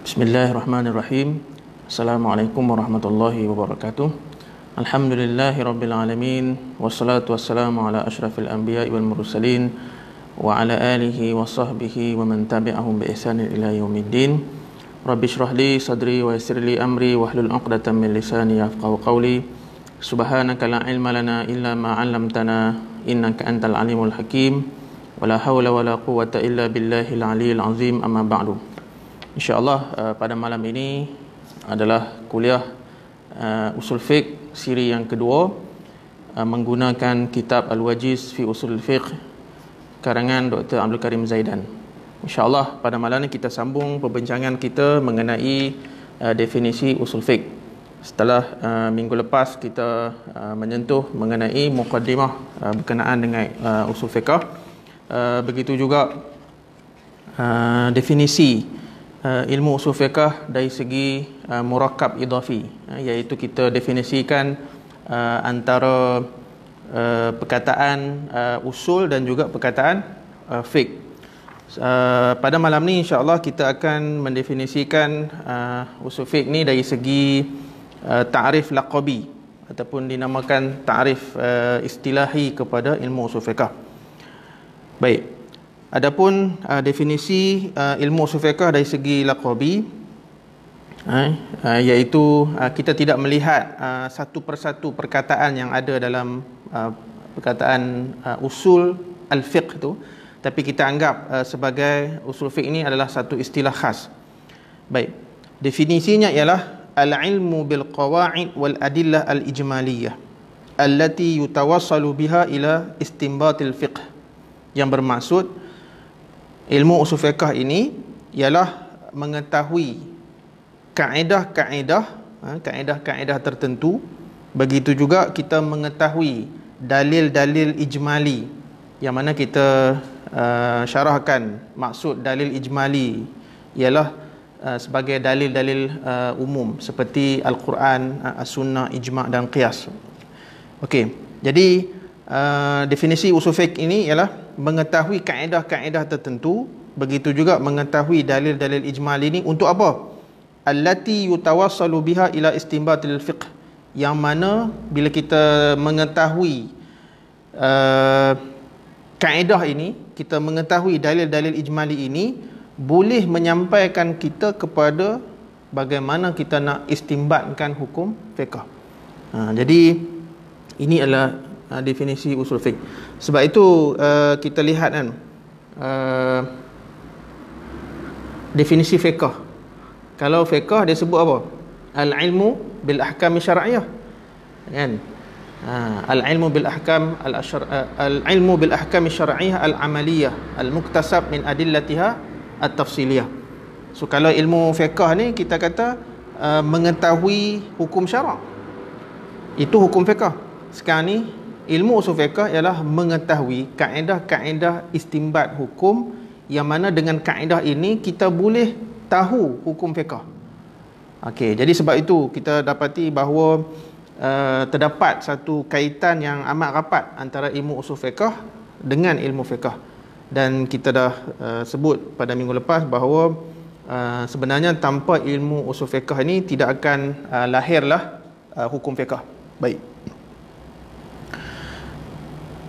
Bismillahirrahmanirrahim. Assalamualaikum warahmatullahi wabarakatuh. Alhamdulillahi rabbil alamin. Wassalatu wassalamu ala ashrafil anbiya'i wal mursalin wa ala alihi wa sahbihi wa man tabi'ahum bi ihsanin ila yaumiddin. Rabbi shrah li sadri wa yassir li amri wahlul 'uqdatam min lisani yafqahu qawli. Subhanaka la ilma lana illa ma 'allamtana innaka antal alimul hakim. Wala haula wala quwwata illa billahil aliyyil azim. Amma ba'du. InsyaAllah pada malam ini adalah kuliah Usul Fiqh siri yang kedua, menggunakan kitab Al-Wajiz fi Usul Fiqh karangan Dr. Abdul Karim Zaidan. InsyaAllah pada malam ini kita sambung perbincangan kita mengenai definisi Usul Fiqh. Setelah minggu lepas kita menyentuh mengenai muqaddimah berkenaan dengan Usul Fiqh, begitu juga definisi ilmu usul fiqh dari segi murakkab idhafi, iaitu kita definisikan antara perkataan usul dan juga perkataan fiqh. Pada malam ni insya-Allah kita akan mendefinisikan usul fiqh ni dari segi ta'rif laqabi ataupun dinamakan ta'rif istilahi kepada ilmu usul fiqh. Baik. Adapun definisi ilmu usul fiqh dari segi laqabi, iaitu kita tidak melihat satu persatu perkataan yang ada dalam perkataan usul al-fiqh tu, tapi kita anggap sebagai usul fiqh ini adalah satu istilah khas. Baik, definisinya ialah al-ilmu bil qawa'id wal adillah al-ijmaliyah allati yutawassalu biha ila istinbatil fiqh, yang bermaksud ilmu usul fiqh ini ialah mengetahui kaedah-kaedah tertentu. Begitu juga kita mengetahui dalil-dalil ijmali, yang mana kita syarahkan maksud dalil ijmali ialah sebagai dalil-dalil umum seperti Al-Quran, As-Sunnah, Ijma' dan Qiyas. Okey, jadi definisi usul fiqh ini ialah mengetahui kaedah-kaedah tertentu, begitu juga mengetahui dalil-dalil ijmal ini untuk apa? Allati yutawassalu biha ila istinbatil fiqh, yang mana bila kita mengetahui kaedah ini, kita mengetahui dalil-dalil ijmali ini, boleh menyampaikan kita kepada bagaimana kita nak istinbatkan hukum fiqh. Jadi ini adalah definisi usul fiqh. Sebab itu kita lihat kan definisi fiqh. Kalau fiqh dia sebut apa? Al-ilmu bil ahkam syar'iyyah, kan? Al-ilmu bil ahkam al-ilmu bil ahkam syar'iyyah al-amaliyah al-muktasab min adillatiha at-tafsiliyah. So kalau ilmu fiqh ni kita kata mengetahui hukum syarak, itu hukum fiqh. Sekarang ni ilmu usul fiqh ialah mengetahui kaedah-kaedah istinbat hukum, yang mana dengan kaedah ini kita boleh tahu hukum fiqh. Okey, jadi sebab itu kita dapati bahawa terdapat satu kaitan yang amat rapat antara ilmu usul fiqh dengan ilmu fiqh. Dan kita dah sebut pada minggu lepas bahawa sebenarnya tanpa ilmu usul fiqh ini tidak akan lahirlah hukum fiqh. Baik.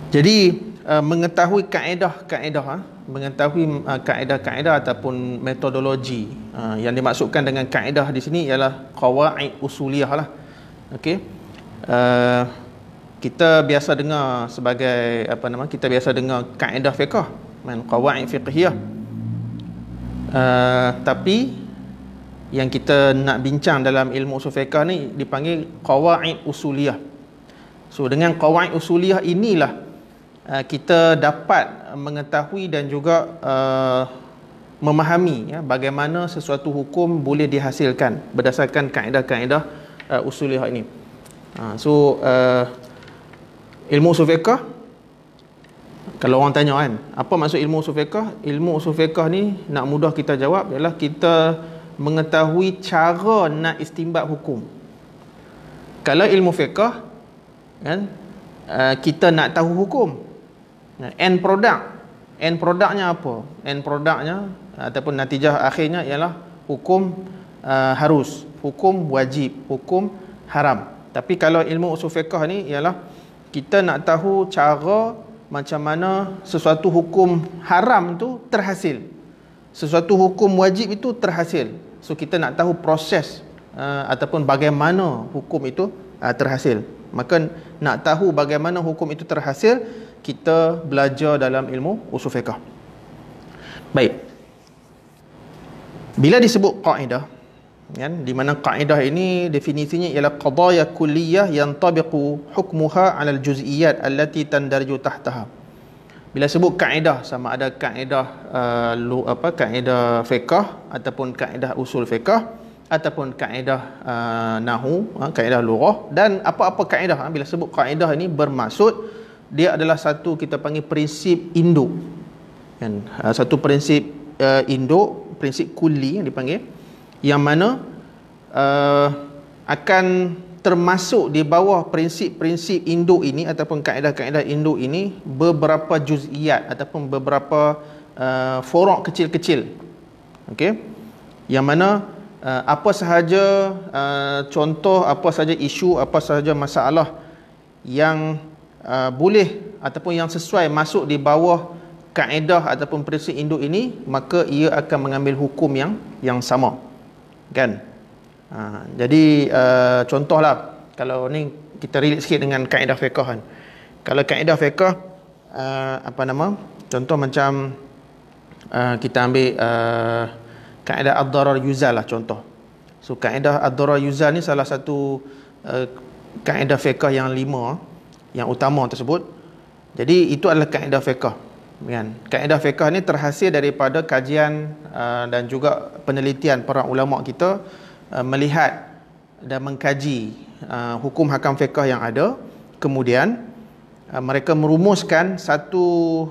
Jadi mengetahui kaedah-kaedah, mengetahui kaedah-kaedah ataupun metodologi, yang dimaksudkan dengan kaedah di sini ialah qawaid usuliyah lah. Okey. Kita biasa dengar sebagai kita biasa dengar kaedah fiqh, qawaid fiqhiyah. Tapi yang kita nak bincang dalam ilmu usul fiqh ni dipanggil qawaid usuliyah. So dengan qawaid usuliyah inilah kita dapat mengetahui dan juga memahami bagaimana sesuatu hukum boleh dihasilkan berdasarkan kaedah-kaedah usuliyah ini. Ilmu usul fiqh, kalau orang tanya kan, apa maksud ilmu usul fiqh? Ilmu usul fiqh ni nak mudah kita jawab ialah kita mengetahui cara nak istinbat hukum. Kalau ilmu fiqh kan, kita nak tahu hukum, end produknya apa? End produknya ataupun natijah akhirnya ialah hukum harus, hukum wajib, hukum haram. Tapi kalau ilmu usul fiqh ni ialah kita nak tahu cara macam mana sesuatu hukum haram tu terhasil, sesuatu hukum wajib itu terhasil. So kita nak tahu proses ataupun bagaimana hukum itu terhasil. Maka nak tahu bagaimana hukum itu terhasil, kita belajar dalam ilmu usul fiqh. Baik. Bila disebut kaedah, kan, di mana kaedah ini definisinya ialah qadaya kulliyah yantabiqu hukmuha 'ala al-juz'iyyat allati tandarju tahtaha. Bila sebut kaedah, sama ada kaedah kaedah fiqh ataupun kaedah usul fiqh ataupun kaedah nahwu, kaedah lughah, dan apa-apa kaedah. Bila sebut kaedah ini bermaksud dia adalah satu kita panggil prinsip induk, kan, satu prinsip induk, prinsip kulli yang dipanggil, yang mana akan termasuk di bawah prinsip-prinsip induk ini ataupun kaedah-kaedah induk ini beberapa juz'iyat ataupun beberapa furuk kecil-kecil. Okey, yang mana apa sahaja contoh, apa sahaja isu, apa sahaja masalah yang boleh ataupun yang sesuai masuk di bawah kaedah ataupun prinsip induk ini, maka ia akan mengambil hukum yang sama, kan. Jadi contohlah, kalau ni kita relate sikit dengan kaedah fiqh kan. Kalau kaedah fiqh contoh macam kita ambil kaedah ad-darar yuzal lah contoh. So kaedah ad-darar yuzal ni salah satu kaedah fiqh yang 5 yang utama tersebut. Jadi itu adalah kaedah fiqh, kan. Kaedah fiqh ni terhasil daripada kajian dan juga penelitian para ulama kita melihat dan mengkaji hukum hakam fiqh yang ada, kemudian mereka merumuskan satu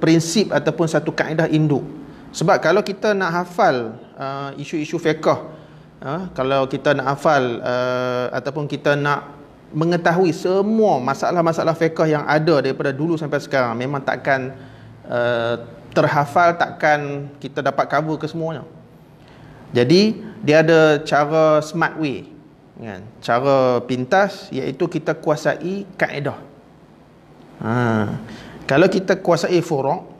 prinsip ataupun satu kaedah induk. Sebab kalau kita nak hafal isu-isu fiqh, kalau kita nak hafal ataupun kita nak mengetahui semua masalah-masalah fiqh yang ada daripada dulu sampai sekarang, memang takkan terhafal, takkan kita dapat cover ke semuanya. Jadi dia ada cara smart way, kan, cara pintas, iaitu kita kuasai kaedah. Kalau kita kuasai furuk,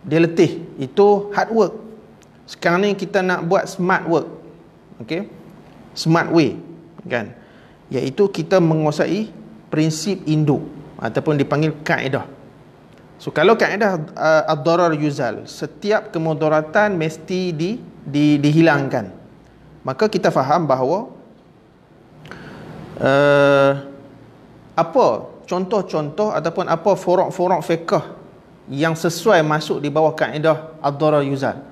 dia letih, itu hard work. Sekarang ni kita nak buat smart work, okey, smart way, kan, iaitu kita menguasai prinsip induk ataupun dipanggil kaedah. So kalau kaedah ad-darar yuzal, setiap kemudaratan mesti dihilangkan, maka kita faham bahawa apa contoh-contoh ataupun apa furuk-furuk fiqh yang sesuai masuk di bawah kaedah ad-darar yuzal.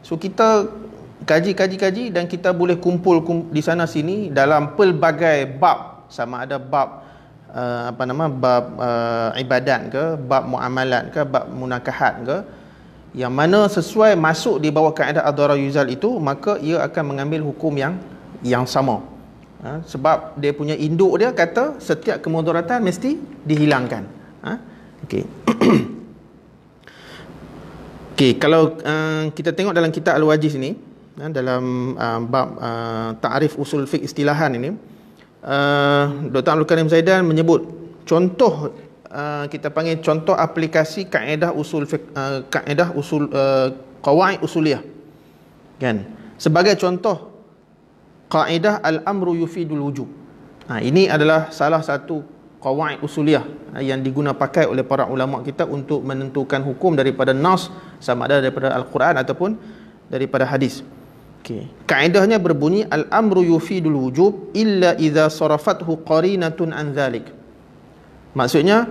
So kita kaji dan kita boleh kumpul di sana sini dalam pelbagai bab, sama ada bab bab ibadat ke, bab muamalat ke, bab munakahat ke, yang mana sesuai masuk di bawah kaedah ad-darar yuzal itu, maka ia akan mengambil hukum yang sama. Sebab dia punya induk dia kata setiap kemudaratan mesti dihilangkan. Okey. Okey, kalau kita tengok dalam kitab Al-Wajiz ni, dalam bab ta'rif usul fiqh istilahan ini, Dr. Abdul Karim Zaidan menyebut contoh, kita panggil contoh aplikasi kaedah usul fiqh, kaedah usul qawaid usuliyah, kan. Sebagai contoh, kaedah al-amru yufidul wujub. Ini adalah salah satu qawaid usuliyah yang diguna pakai oleh para ulama kita untuk menentukan hukum daripada nas, sama ada daripada Al-Quran ataupun daripada hadis. Okay. Kaedahnya berbunyi al-amru yufidul wujub illa idza sarafathu qarinatun an dhalik. Maksudnya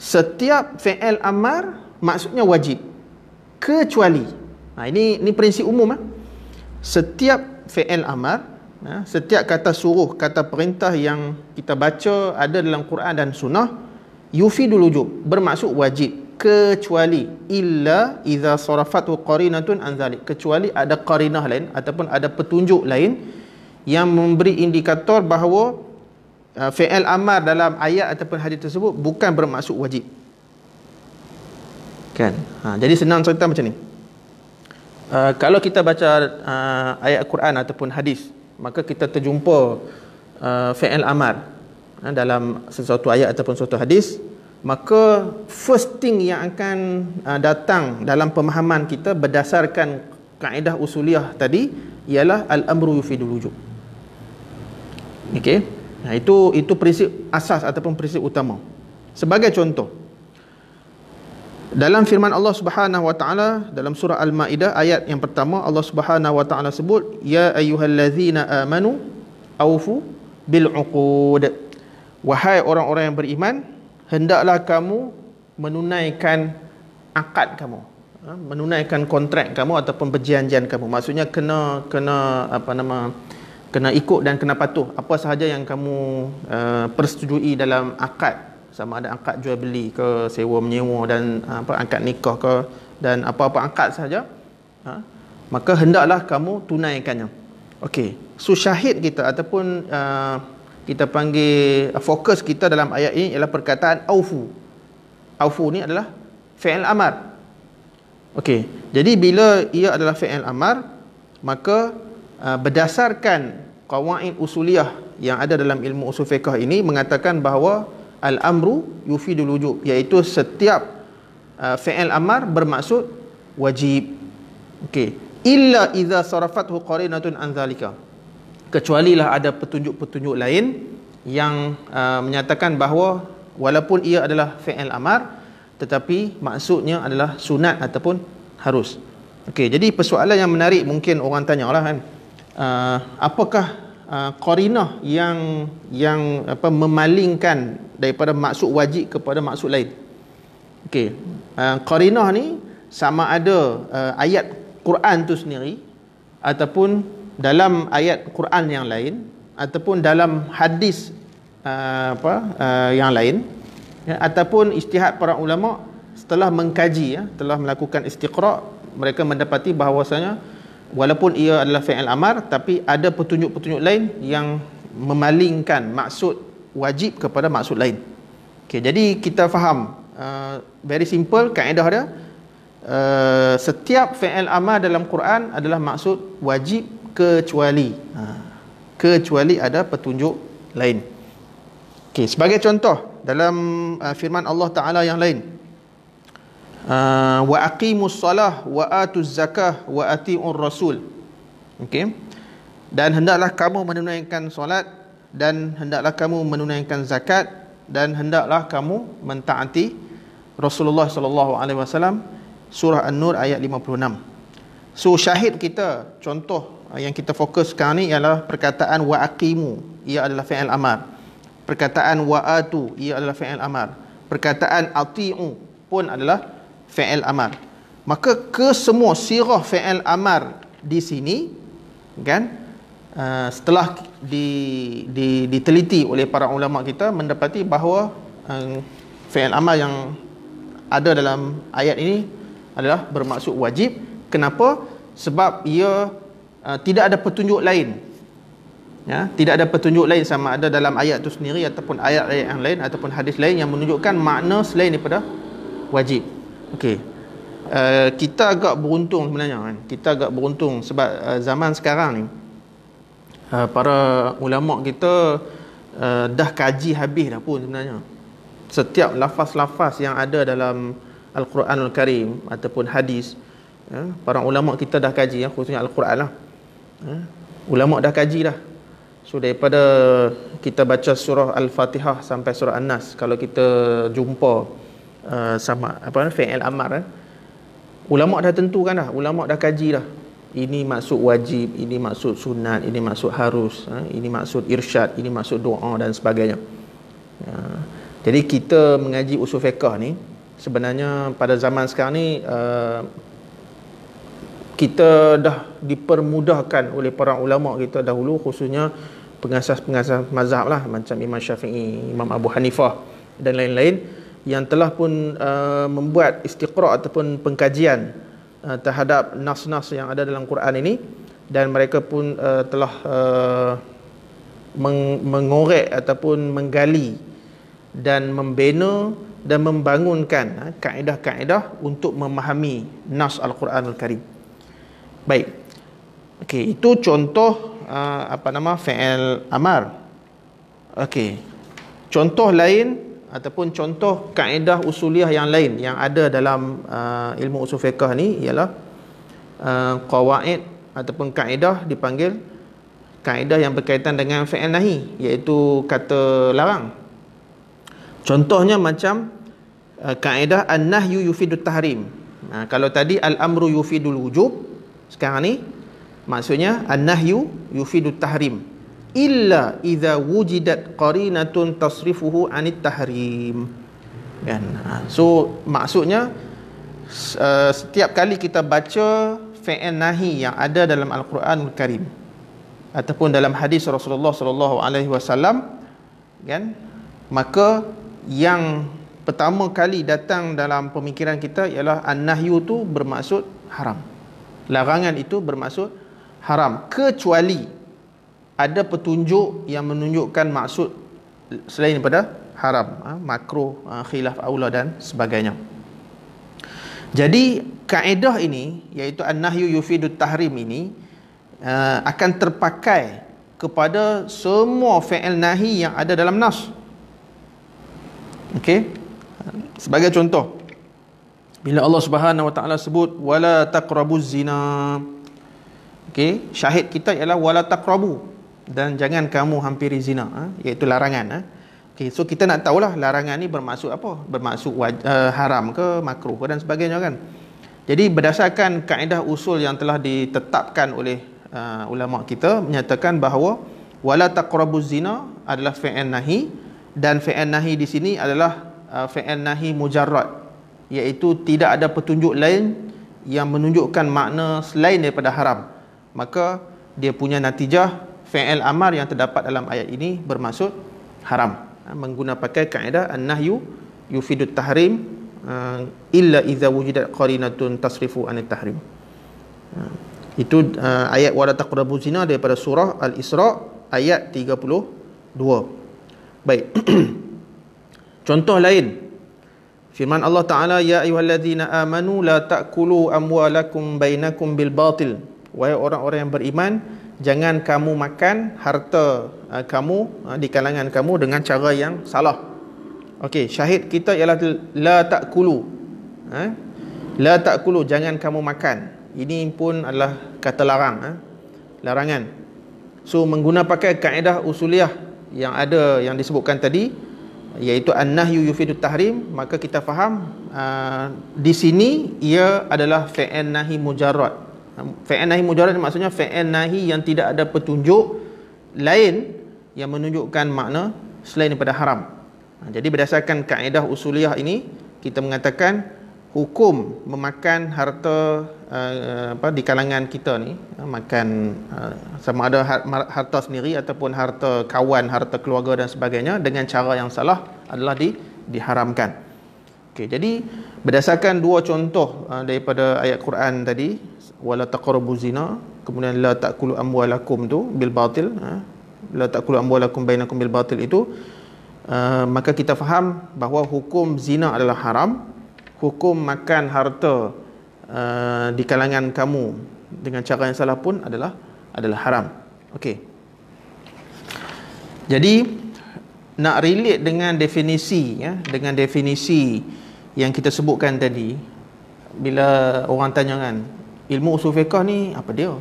setiap fi'il amar maksudnya wajib, kecuali ini prinsip umum. Setiap fi'il amar, setiap kata suruh, kata perintah yang kita baca ada dalam Quran dan Sunnah, yufidul wujub, bermaksud wajib, kecuali illa idza sarafatu qarinatun an dzalik, kecuali ada qarinah lain ataupun ada petunjuk lain yang memberi indikator bahawa fi'il amar dalam ayat ataupun hadis tersebut bukan bermaksud wajib, kan. Jadi senang cerita macam ni. Kalau kita baca ayat Quran ataupun hadis, maka kita terjumpa fi'il amar dalam sesuatu ayat ataupun sesuatu hadis, maka first thing yang akan datang dalam pemahaman kita berdasarkan kaedah usuliyah tadi ialah al-amru yufidul wujub. Okey. Nah, itu prinsip asas ataupun prinsip utama. Sebagai contoh, dalam firman Allah Subhanahu wa taala dalam surah Al-Maidah ayat yang pertama, Allah Subhanahu wa taala sebut, ya ayyuhallazina amanu aufu bil uqud. Wahai orang-orang yang beriman, hendaklah kamu menunaikan akad kamu, menunaikan kontrak kamu ataupun perjanjian kamu. Maksudnya kena ikut dan kena patuh apa sahaja yang kamu persetujui dalam akad, sama ada akad jual beli ke, sewa menyewa, dan akad nikah ke, dan apa-apa akad sahaja, maka hendaklah kamu tunaikannya. Okey, so syahid kita ataupun kita panggil fokus kita dalam ayat ini ialah perkataan aufu. Aufu ni adalah fi'il amar. Okey, jadi bila ia adalah fi'il amar, maka berdasarkan qawaid usuliyah yang ada dalam ilmu usul fiqh ini mengatakan bahawa al-amru yufidul wujub, iaitu setiap fi'il amar bermaksud wajib. Okey, illa idza sarafathu qarinatun an zalika, kecuali lah ada petunjuk-petunjuk lain yang menyatakan bahawa walaupun ia adalah fi'il amar tetapi maksudnya adalah sunat ataupun harus. Okey, jadi persoalan yang menarik mungkin orang tanyalah kan, apakah qarinah yang memalingkan daripada maksud wajib kepada maksud lain. Okey, qarinah ni sama ada ayat Quran tu sendiri, ataupun dalam ayat Quran yang lain, ataupun dalam hadis yang lain, ya, ataupun ijtihad para ulama setelah mengkaji, telah melakukan istiqra', mereka mendapati bahawasanya walaupun ia adalah fi'il amar, tapi ada petunjuk-petunjuk lain yang memalingkan maksud wajib kepada maksud lain. Okey, jadi kita faham very simple kaedah dia, setiap fi'il amar dalam Quran adalah maksud wajib kecuali ada petunjuk lain. Okey, sebagai contoh dalam firman Allah Taala yang lain, wa aqimus salah wa atuz zakah wa atiur rasul. Okey, dan hendaklah kamu menunaikan solat, dan hendaklah kamu menunaikan zakat, dan hendaklah kamu mentaati Rasulullah sallallahu alaihi wasallam. Surah An-Nur ayat 56. So syahid kita, contoh yang kita fokus sekarang ni ialah perkataan wa aqimu, ia adalah fi'il amar. Perkataan wa atu, ia adalah fi'il amar. Perkataan ati'u pun adalah fi'il amar. Maka kesemua sirah fi'il amar di sini kan, setelah diteliti oleh para ulama kita, mendapati bahawa fi'il amar yang ada dalam ayat ini adalah bermaksud wajib. Kenapa? Sebab ia tidak ada petunjuk lain, ya, tidak ada petunjuk lain sama ada dalam ayat itu sendiri ataupun ayat-ayat yang lain ataupun hadis lain yang menunjukkan makna selain daripada wajib. Okey, kita agak beruntung sebenarnya kan? Kita agak beruntung sebab zaman sekarang ni para ulama kita dah kaji habis dah pun sebenarnya setiap lafaz-lafaz yang ada dalam Al-Quranul Karim ataupun hadis, ya, para ulama kita dah kaji, ya, khususnya Al-Quran lah, ya, ulama dah kaji dah. So daripada kita baca surah Al-Fatihah sampai surah An-Nas, kalau kita jumpa sama fi'il amar, ulama dah tentukan dah, ulama dah kaji dah, ini maksud wajib, ini maksud sunat, ini maksud harus, ini maksud irsyad, ini maksud doa dan sebagainya. Ya. Jadi kita mengaji usul fiqh ni sebenarnya pada zaman sekarang ni kita dah dipermudahkan oleh para ulama kita dahulu, khususnya pengasas-pengasas mazhab lah, macam Imam Syafi'i, Imam Abu Hanifah dan lain-lain, yang telah pun membuat istiqra' ataupun pengkajian terhadap nas-nas yang ada dalam Quran ini, dan mereka pun telah mengorek ataupun menggali dan membina dan membangunkan kaedah-kaedah untuk memahami nas Al-Quranul Karim. Baik. Okey, itu contoh fi'il amar. Okey. Contoh lain ataupun contoh kaedah usuliah yang lain yang ada dalam ilmu usul fiqh ni ialah qawaid ataupun kaedah dipanggil kaedah yang berkaitan dengan fi'il nahi, iaitu kata larang. Contohnya macam kaedah an-nahyu yufidut tahrim. Kalau tadi al-amru yufidul wujub, sekarang ni maksudnya an-nahyu yufidut tahrim illa idza wujidat qarinatun tasrifuhu anit tahrim. Kan? So maksudnya setiap kali kita baca fi'il nahi yang ada dalam Al-Quranul Karim ataupun dalam hadis Rasulullah sallallahu alaihi wasallam, kan, maka yang pertama kali datang dalam pemikiran kita ialah an-nahyu tu bermaksud haram. Larangan itu bermaksud haram, kecuali ada petunjuk yang menunjukkan maksud selain daripada haram, makruh, khilaf aula dan sebagainya. Jadi kaedah ini, iaitu an-nahyu yufidut tahrim ini, akan terpakai kepada semua fi'il nahi yang ada dalam nas. Okey. Sebagai contoh, bila Allah Subhanahu wa taala sebut wala taqrabuz zina. Okey, syahid kita ialah wala taqrabu, dan jangan kamu hampiri zina, iaitu larangan. Okey, so kita nak tahulah larangan ni bermaksud apa? Bermaksud haram ke, makruh ke dan sebagainya, kan. Jadi berdasarkan kaedah usul yang telah ditetapkan oleh ulama kita, menyatakan bahawa wala taqrabuz zina adalah fi'il nahi, dan fi'il nahi di sini adalah fi'il nahi mujarrad, iaitu tidak ada petunjuk lain yang menunjukkan makna selain daripada haram. Maka dia punya natijah fi'il amar yang terdapat dalam ayat ini bermaksud haram, menggunakan pakai kaedah an-nahyu yufidut tahrim illa idza wujidat qarinatun tasrifu anit tahrim. Itu ayat wala taqrabu zina daripada surah Al-Isra ayat 32. Baik. Contoh lain, firman Allah Ta'ala, ya ayyuhalladzina amanu la ta'kulu amwalakum bainakum bil batil. Wahai orang-orang yang beriman, jangan kamu makan harta kamu di kalangan kamu dengan cara yang salah. Okey, syahid kita ialah la ta'kulu. La ta'kulu, jangan kamu makan. Ini pun adalah kata larang, larangan. So menggunakan pakai kaedah usuliyah yang ada, yang disebutkan tadi, iaitu an-nahyu yufidut tahrim, maka kita faham di sini ia adalah fi'il nahi mujarrad. Fi'il nahi mujarrad maksudnya fi'il nahi yang tidak ada petunjuk lain yang menunjukkan makna selain daripada haram. Jadi berdasarkan kaedah usuliyah ini, kita mengatakan hukum memakan harta di kalangan kita ni, makan sama ada harta sendiri ataupun harta kawan, harta keluarga dan sebagainya dengan cara yang salah adalah diharamkan. Okey, jadi berdasarkan dua contoh daripada ayat Quran tadi, wala taqrabu zina, kemudian la ta'kulu amwalakum tu bil batil, la ta'kulu amwalakum bainakum bil batil itu, maka kita faham bahawa hukum zina adalah haram, hukum makan harta di kalangan kamu dengan cara yang salah pun adalah haram. Okey. Jadi nak relate dengan definisi, dengan definisi yang kita sebutkan tadi, bila orang tanya kan, ilmu usul fiqh ni apa dia?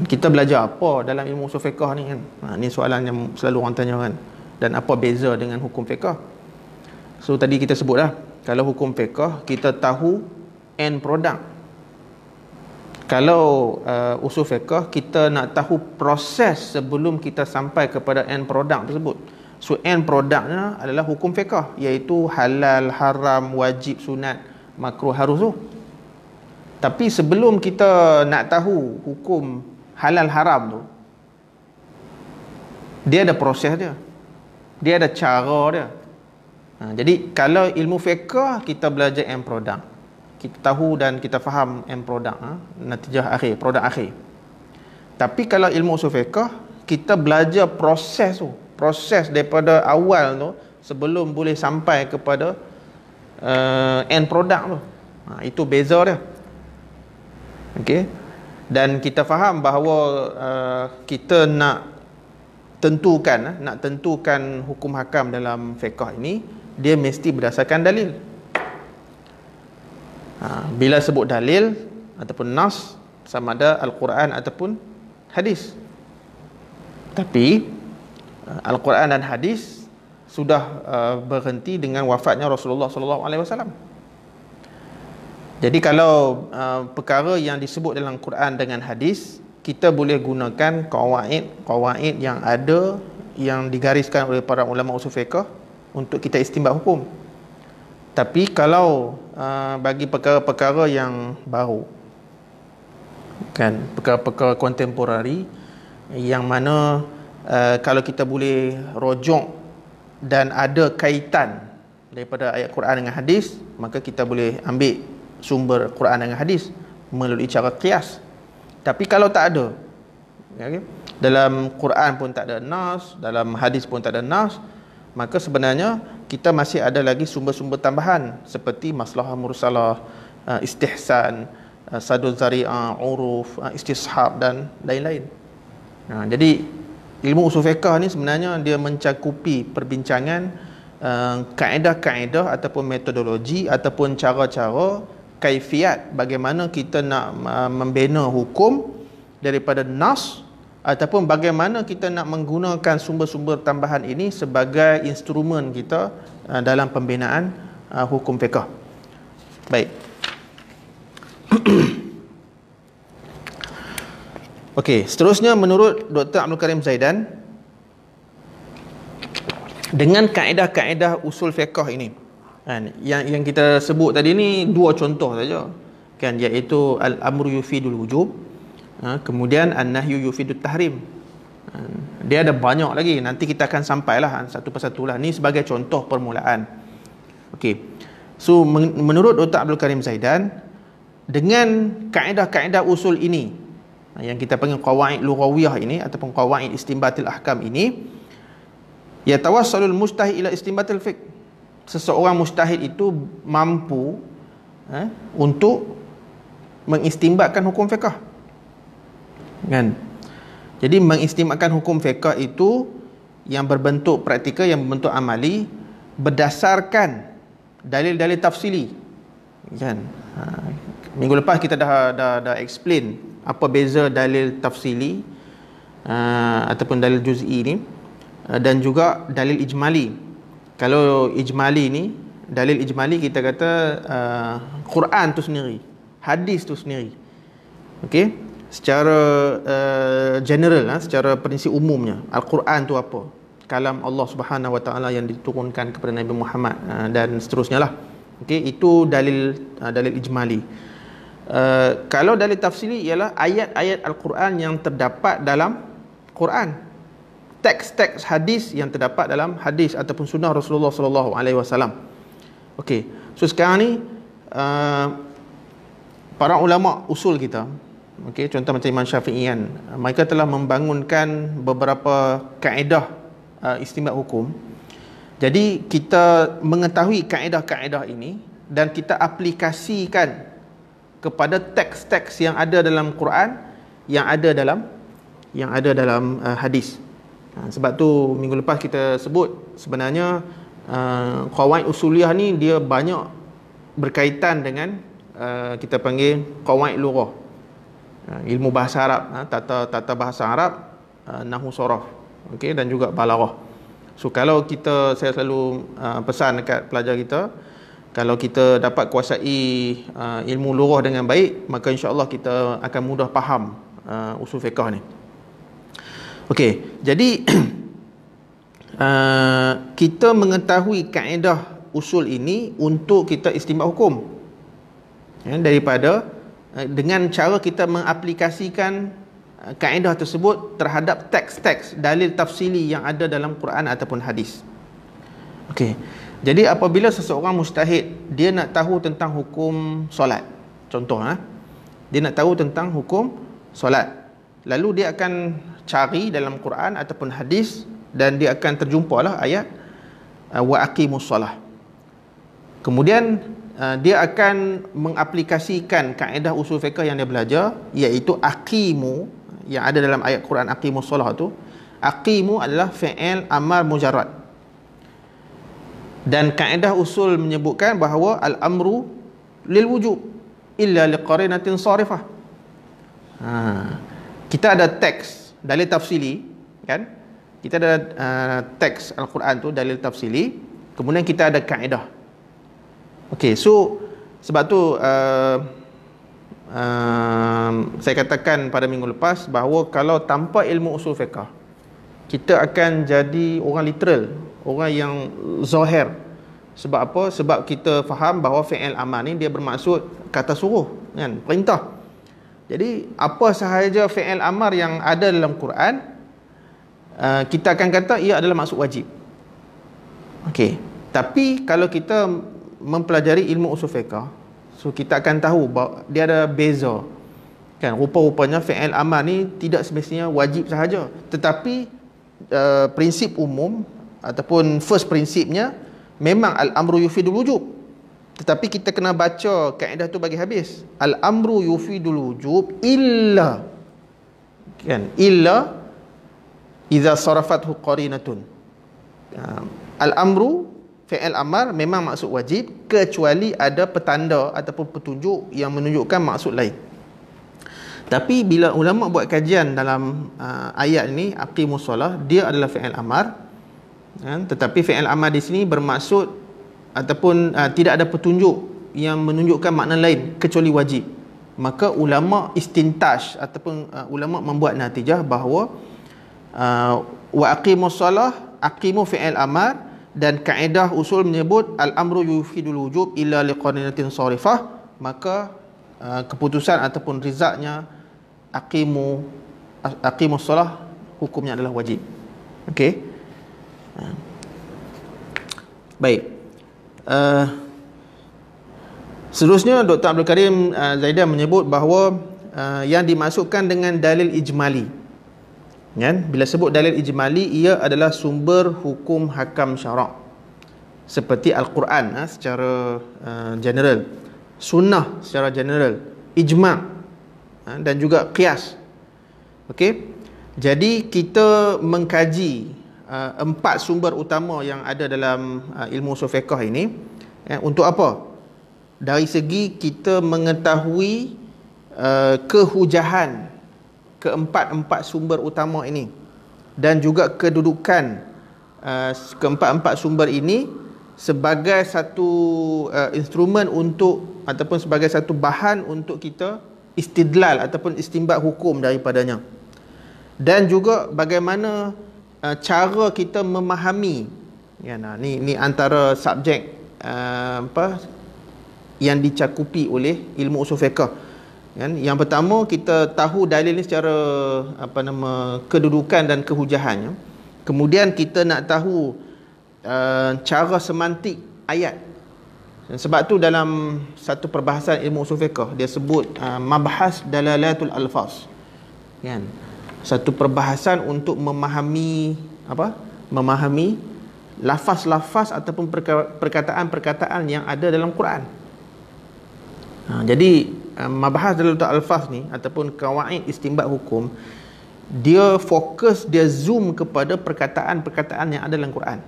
Kita belajar apa dalam ilmu usul fiqh ni, kan? Ni soalan yang selalu orang tanya, kan. Dan apa beza dengan hukum fiqh? So tadi kita sebutlah, kalau hukum fiqh kita tahu end product. Kalau usul fiqh kita nak tahu proses sebelum kita sampai kepada end product tersebut. So end productnya adalah hukum fiqh, iaitu halal, haram, wajib, sunat, makruh, harus tu. Tapi sebelum kita nak tahu hukum halal haram tu, dia ada proses dia, dia ada cara dia. Jadi kalau ilmu fiqh kita belajar end product, kita tahu dan kita faham end product, natijah akhir, produk akhir. Tapi kalau ilmu usul fiqh kita belajar proses tu, proses daripada awal tu sebelum boleh sampai kepada end product tu. Itu beza dia. Okey. Dan kita faham bahawa kita nak tentukan hukum hakam dalam fiqh ini, dia mesti berdasarkan dalil. Bila sebut dalil ataupun nas, sama ada Al-Quran ataupun hadis. Tapi Al-Quran dan hadis sudah berhenti dengan wafatnya Rasulullah sallallahu alaihi wasallam. Jadi kalau perkara yang disebut dalam Quran dengan hadis, kita boleh gunakan qawaid yang ada, yang digariskan oleh para ulama usul fiqh untuk kita istinbat hukum. Tapi kalau bagi perkara-perkara yang baru, kan, perkara-perkara kontemporari yang mana kalau kita boleh rojok dan ada kaitan daripada ayat Quran dengan hadis, maka kita boleh ambil sumber Quran dengan hadis melalui cara qiyas. Tapi kalau tak ada, okay, dalam Quran pun tak ada nas, dalam hadis pun tak ada nas, maka sebenarnya kita masih ada lagi sumber-sumber tambahan seperti maslahah mursalah, istihsan, sadul zari'ah, uruf, istishab dan lain-lain. Jadi ilmu usul fiqh ni sebenarnya dia mencakupi perbincangan kaedah-kaedah ataupun metodologi ataupun cara-cara, kaifiat bagaimana kita nak membina hukum daripada nas, ataupun bagaimana kita nak menggunakan sumber-sumber tambahan ini sebagai instrumen kita dalam pembinaan hukum fiqh. Baik. Okey, seterusnya menurut Dr. Abdul Karim Zaidan, dengan kaedah-kaedah usul fiqh ini, kan, yang kita sebut tadi ni dua contoh saja, kan, iaitu al-amru yufidul wujub, kemudian an-nahyu yufidut tahrim. Dia ada banyak lagi, nanti kita akan sampailah satu persatu lah. Ni sebagai contoh permulaan. Okey. So menurut Dr. Abdul Karim Zaidan, dengan kaedah-kaedah usul ini, yang kita panggil qawaid lughawiyah ini ataupun qawaid istinbatil ahkam ini, yatawassalul mujtahid ila istinbatil fiqh. Seseorang mujtahid itu mampu untuk mengistinbatkan hukum fiqh, kan? Jadi mengistinbatkan hukum fiqh itu yang berbentuk praktikal, yang berbentuk amali, berdasarkan dalil-dalil tafsili, kan? Minggu lepas kita dah explain apa beza dalil tafsili ataupun dalil juz'i ni, dan juga dalil ijmali. Kalau ijmali ni, dalil ijmali kita kata Quran tu sendiri, hadis tu sendiri. Okey, secara general, secara prinsip umumnya, Al-Quran tu apa? Kalam Allah Subhanahu Wa Taala yang diturunkan kepada Nabi Muhammad, dan seterusnya lah. Okey, itu dalil ijmali. Kalau dalil tafsili ialah ayat-ayat Al-Quran yang terdapat dalam Quran, teks-teks hadis yang terdapat dalam hadis ataupun sunnah Rasulullah sallallahu alaihi wasallam. Okey, so sekarang ni para ulama usul kita, okey, contoh macam Imam Syafi'i kan, mereka telah membangunkan beberapa kaedah istinbat hukum. Jadi kita mengetahui kaedah-kaedah ini dan kita aplikasikan kepada teks-teks yang ada dalam Quran, yang ada dalam hadis. Sebab tu minggu lepas kita sebut sebenarnya qawaid usuliyah ni dia banyak berkaitan dengan kita panggil qawaid lughah, ilmu bahasa Arab, tata bahasa Arab, nahwu saraf, okey, dan juga balaghah. So kalau saya selalu pesan dekat pelajar kita, kalau kita dapat kuasai ilmu lughah dengan baik, maka insya-Allah kita akan mudah faham usul fiqh ni. Okey, jadi kita mengetahui kaedah usul ini untuk kita istinbat hukum, ya, daripada dengan cara kita mengaplikasikan kaedah tersebut terhadap teks-teks dalil tafsili yang ada dalam Quran ataupun hadis. Okey, jadi apabila seseorang mujtahid dia nak tahu tentang hukum solat, contoh, dia nak tahu tentang hukum solat, lalu dia akan cari dalam Quran ataupun hadis, dan dia akan terjumpalah ayat wa aqimus solah. Kemudian dia akan mengaplikasikan kaedah usul fiqh yang dia belajar, iaitu aqimu, yang ada dalam ayat Quran aqimus solah tu. Aqimu adalah fi'il amar mujarrad, dan kaedah usul menyebutkan bahawa al-amru lil wujub illa liqarinatin sarifah. Kita ada teks dalil tafsili, kan? Kita ada teks Al-Quran tu dalil tafsili, kemudian kita ada kaedah. Okey, so sebab tu saya katakan pada minggu lepas bahawa kalau tanpa ilmu usul fiqh, kita akan jadi orang literal, orang yang zahir. Sebab apa? Sebab kita faham bahawa fi'il amar ni dia bermaksud kata suruh, kan? Perintah. Jadi apa sahaja fi'il amar yang ada dalam Quran, kita akan kata ia adalah maksud wajib. Okey. Tapi kalau kita mempelajari ilmu usul fiqh, so kita akan tahu bahawa dia ada beza, kan? Rupa-rupanya fi'il amar ni tidak semestinya wajib sahaja, tetapi prinsip umum ataupun first prinsipnya memang al-amru yufidul wujub. Tetapi kita kena baca kaedah tu bagi habis. Al-amru yufidul wujub illa, kan? Illa idza sarafathu qarinatun. Al-amru fi'il amar memang maksud wajib, kecuali ada petanda ataupun petunjuk yang menunjukkan maksud lain. Tapi bila ulama buat kajian dalam ayat ini aqimus solah, dia adalah fi'il amar, kan? Tetapi fi'il amar di sini bermaksud ataupun tidak ada petunjuk yang menunjukkan makna lain kecuali wajib. Maka ulama istintaj ataupun ulama membuat natijah bahawa wa aqimus solah, aqimu fi'il amar, dan kaedah usul menyebut al-amru yufidul wujub illa liqarinatin sarifah, maka keputusan ataupun rizaknya aqimus solah, hukumnya adalah wajib. Okey. Baik. Seterusnya Dr. Abdul Karim Zaidan menyebut bahawa yang dimaksudkan dengan dalil ijmali, kan? Bila sebut dalil ijmali, ia adalah sumber hukum hakam syarak seperti Al-Quran secara general, sunnah secara general, ijma' dan juga qiyas. Okey. Jadi kita mengkaji 4 sumber utama yang ada dalam ilmu usul fiqh ini, untuk apa? Dari segi kita mengetahui kehujahan keempat-empat sumber utama ini, dan juga kedudukan keempat-empat sumber ini sebagai satu instrumen untuk ataupun sebagai satu bahan untuk kita istidlal ataupun istinbat hukum daripadanya, dan juga bagaimana cara kita memahami, ya, ni antara subjek yang dicakupi oleh ilmu usul fiqh, kan? Yang pertama, kita tahu dalil ni secara kedudukan dan kehujahannya. Kemudian kita nak tahu cara semantik ayat. Dan sebab tu dalam satu perbahasan ilmu usul fiqh dia sebut mabhas dalalatul alfaz, kan? Satu perbahasan untuk memahami memahami lafaz-lafaz ataupun perkataan-perkataan yang ada dalam Quran. Jadi mabahas dalalatul alfaz ni ataupun kawaid istinbat hukum, dia fokus, dia zoom kepada perkataan-perkataan yang ada dalam Quran.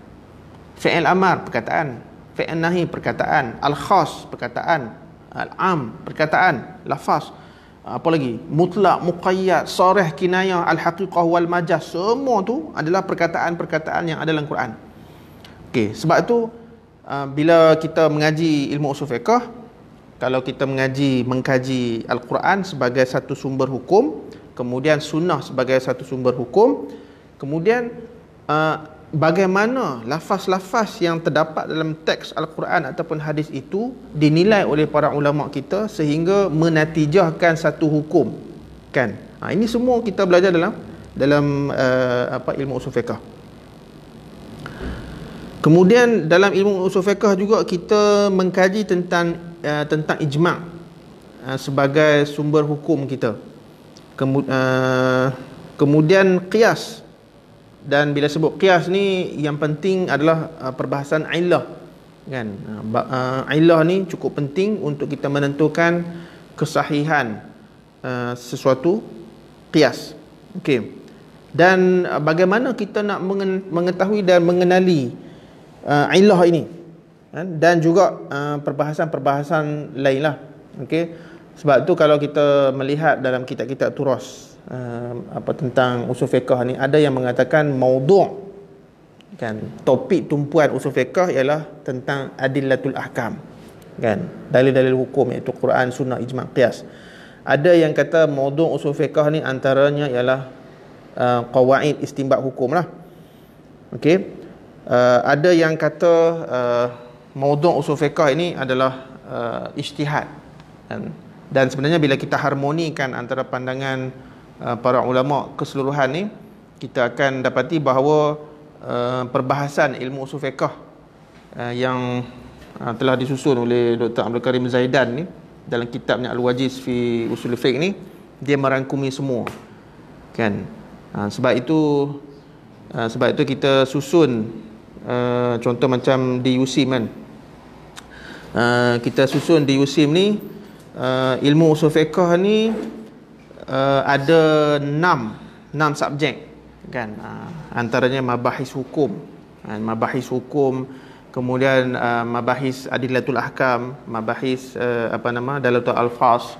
Fi'il amar perkataan, fi'il nahi perkataan, al-khas perkataan, al-am perkataan, lafaz, apa lagi, mutlak, muqayyad, sarih, kinayah, al-haqiqah wal majaz, semua tu adalah perkataan-perkataan yang ada dalam Quran. Okey, sebab tu bila kita mengaji ilmu usul fiqh, kalau kita mengkaji Al-Quran sebagai satu sumber hukum, kemudian sunnah sebagai satu sumber hukum, kemudian bagaimana lafaz-lafaz yang terdapat dalam teks Al-Quran ataupun hadis itu dinilai oleh para ulama kita sehingga menatijahkan satu hukum, kan? Ini semua kita belajar dalam ilmu usul fiqh. Kemudian dalam ilmu usul fiqh juga kita mengkaji tentang ijma' sebagai sumber hukum kita. Kemudian qiyas, dan bila sebut qiyas ni yang penting adalah perbahasan illah, kan. Illah ni cukup penting untuk kita menentukan kesahihan sesuatu qiyas. Okey. Dan bagaimana kita nak mengetahui dan mengenali illah ini, kan? Dan juga perbahasan-perbahasan lain lah. Okey. Sebab tu kalau kita melihat dalam kitab-kitab turas tentang usul fiqh ni, ada yang mengatakan maudhu', kan, topik tumpuan usul fiqh ialah tentang adillatul ahkam, kan, dalil-dalil hukum, iaitu Quran, sunnah, ijma', qiyas. Ada yang kata maudhu' usul fiqh ni antaranya ialah qawaid istinbat hukum lah. Okey. Ada yang kata maudhu' usul fiqh ini adalah ijtihad, kan? Dan sebenarnya bila kita harmonikan antara pandangan para ulama keseluruhan ni, kita akan dapati bahawa perbahasan ilmu usul fiqh yang telah disusun oleh Dr. Abdul Karim Zaidan ni dalam kitabnya Al-Wajiz fi Usul Fiqh ni, dia merangkumi semua, kan. Sebab itu kita susun contoh macam di USIM, kan. Kita susun di USIM ni ilmu usul fiqh ni ada 6 subjek, kan. Antaranya mabahis hukum, kemudian mabahis adillatul ahkam, mabahis dalatul alfaz,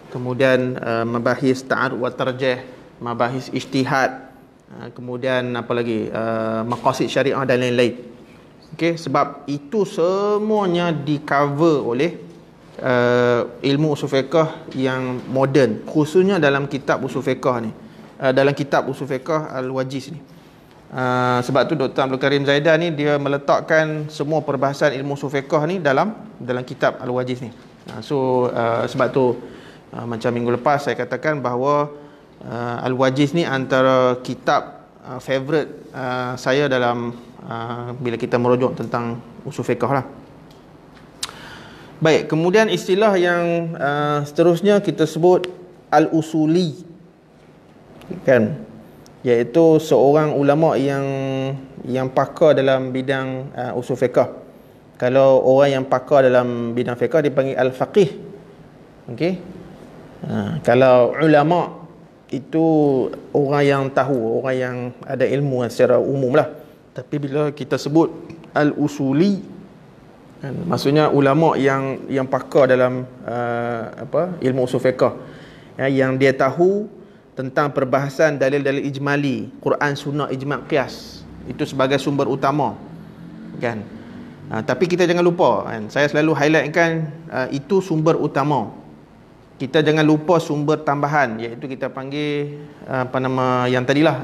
kemudian mabahis ta'arud wa tarjih, mabahis ijtihad, kemudian apa lagi, maqasid syariah dan lain-lain. Okey, sebab itu semuanya di cover oleh ilmu usul fiqh yang moden, khususnya dalam kitab usul fiqh ni, dalam kitab usul fiqh Al-Wajiz ni. Sebab tu Dr. Abdul Karim Zaidan ni dia meletakkan semua perbahasan ilmu usul fiqh ni dalam kitab Al-Wajiz ni. Sebab tu macam minggu lepas saya katakan bahawa Al-Wajiz ni antara kitab favorite saya dalam bila kita merujuk tentang usul fiqh lah. Baik, kemudian istilah yang seterusnya kita sebut al-usuli, kan, iaitu seorang ulama yang pakar dalam bidang usul fiqh. Kalau orang yang pakar dalam bidang fiqh dipanggil al-faqih. Okey. Kalau ulama itu orang yang tahu, orang yang ada ilmu secara umum lah. Tapi bila kita sebut al-usuli, maksudnya ulama yang pakar dalam ilmu usul fiqh, yang dia tahu tentang perbahasan dalil-dalil ijmali, Quran, sunnah, ijma', qiyas, itu sebagai sumber utama, kan. Tapi kita jangan lupa, kan, saya selalu highlightkan itu sumber utama. Kita jangan lupa sumber tambahan, iaitu kita panggil yang tadilah,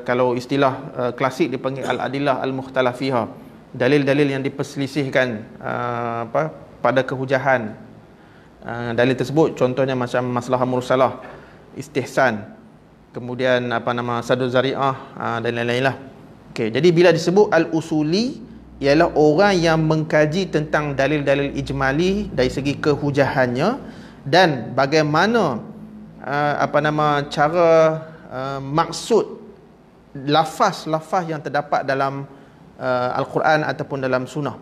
kalau istilah klasik dipanggil al-adillah al-mukhtalaf fiha, dalil-dalil yang diperselisihkan pada kehujahan dalil tersebut. Contohnya macam masalah mursalah, istihsan, kemudian sadul zari'ah, dan lain-lain lah. Okey, jadi bila disebut al-usuli, ialah orang yang mengkaji tentang dalil-dalil ijmali dari segi kehujahannya dan bagaimana cara maksud lafaz-lafaz yang terdapat dalam Al-Quran ataupun dalam sunnah.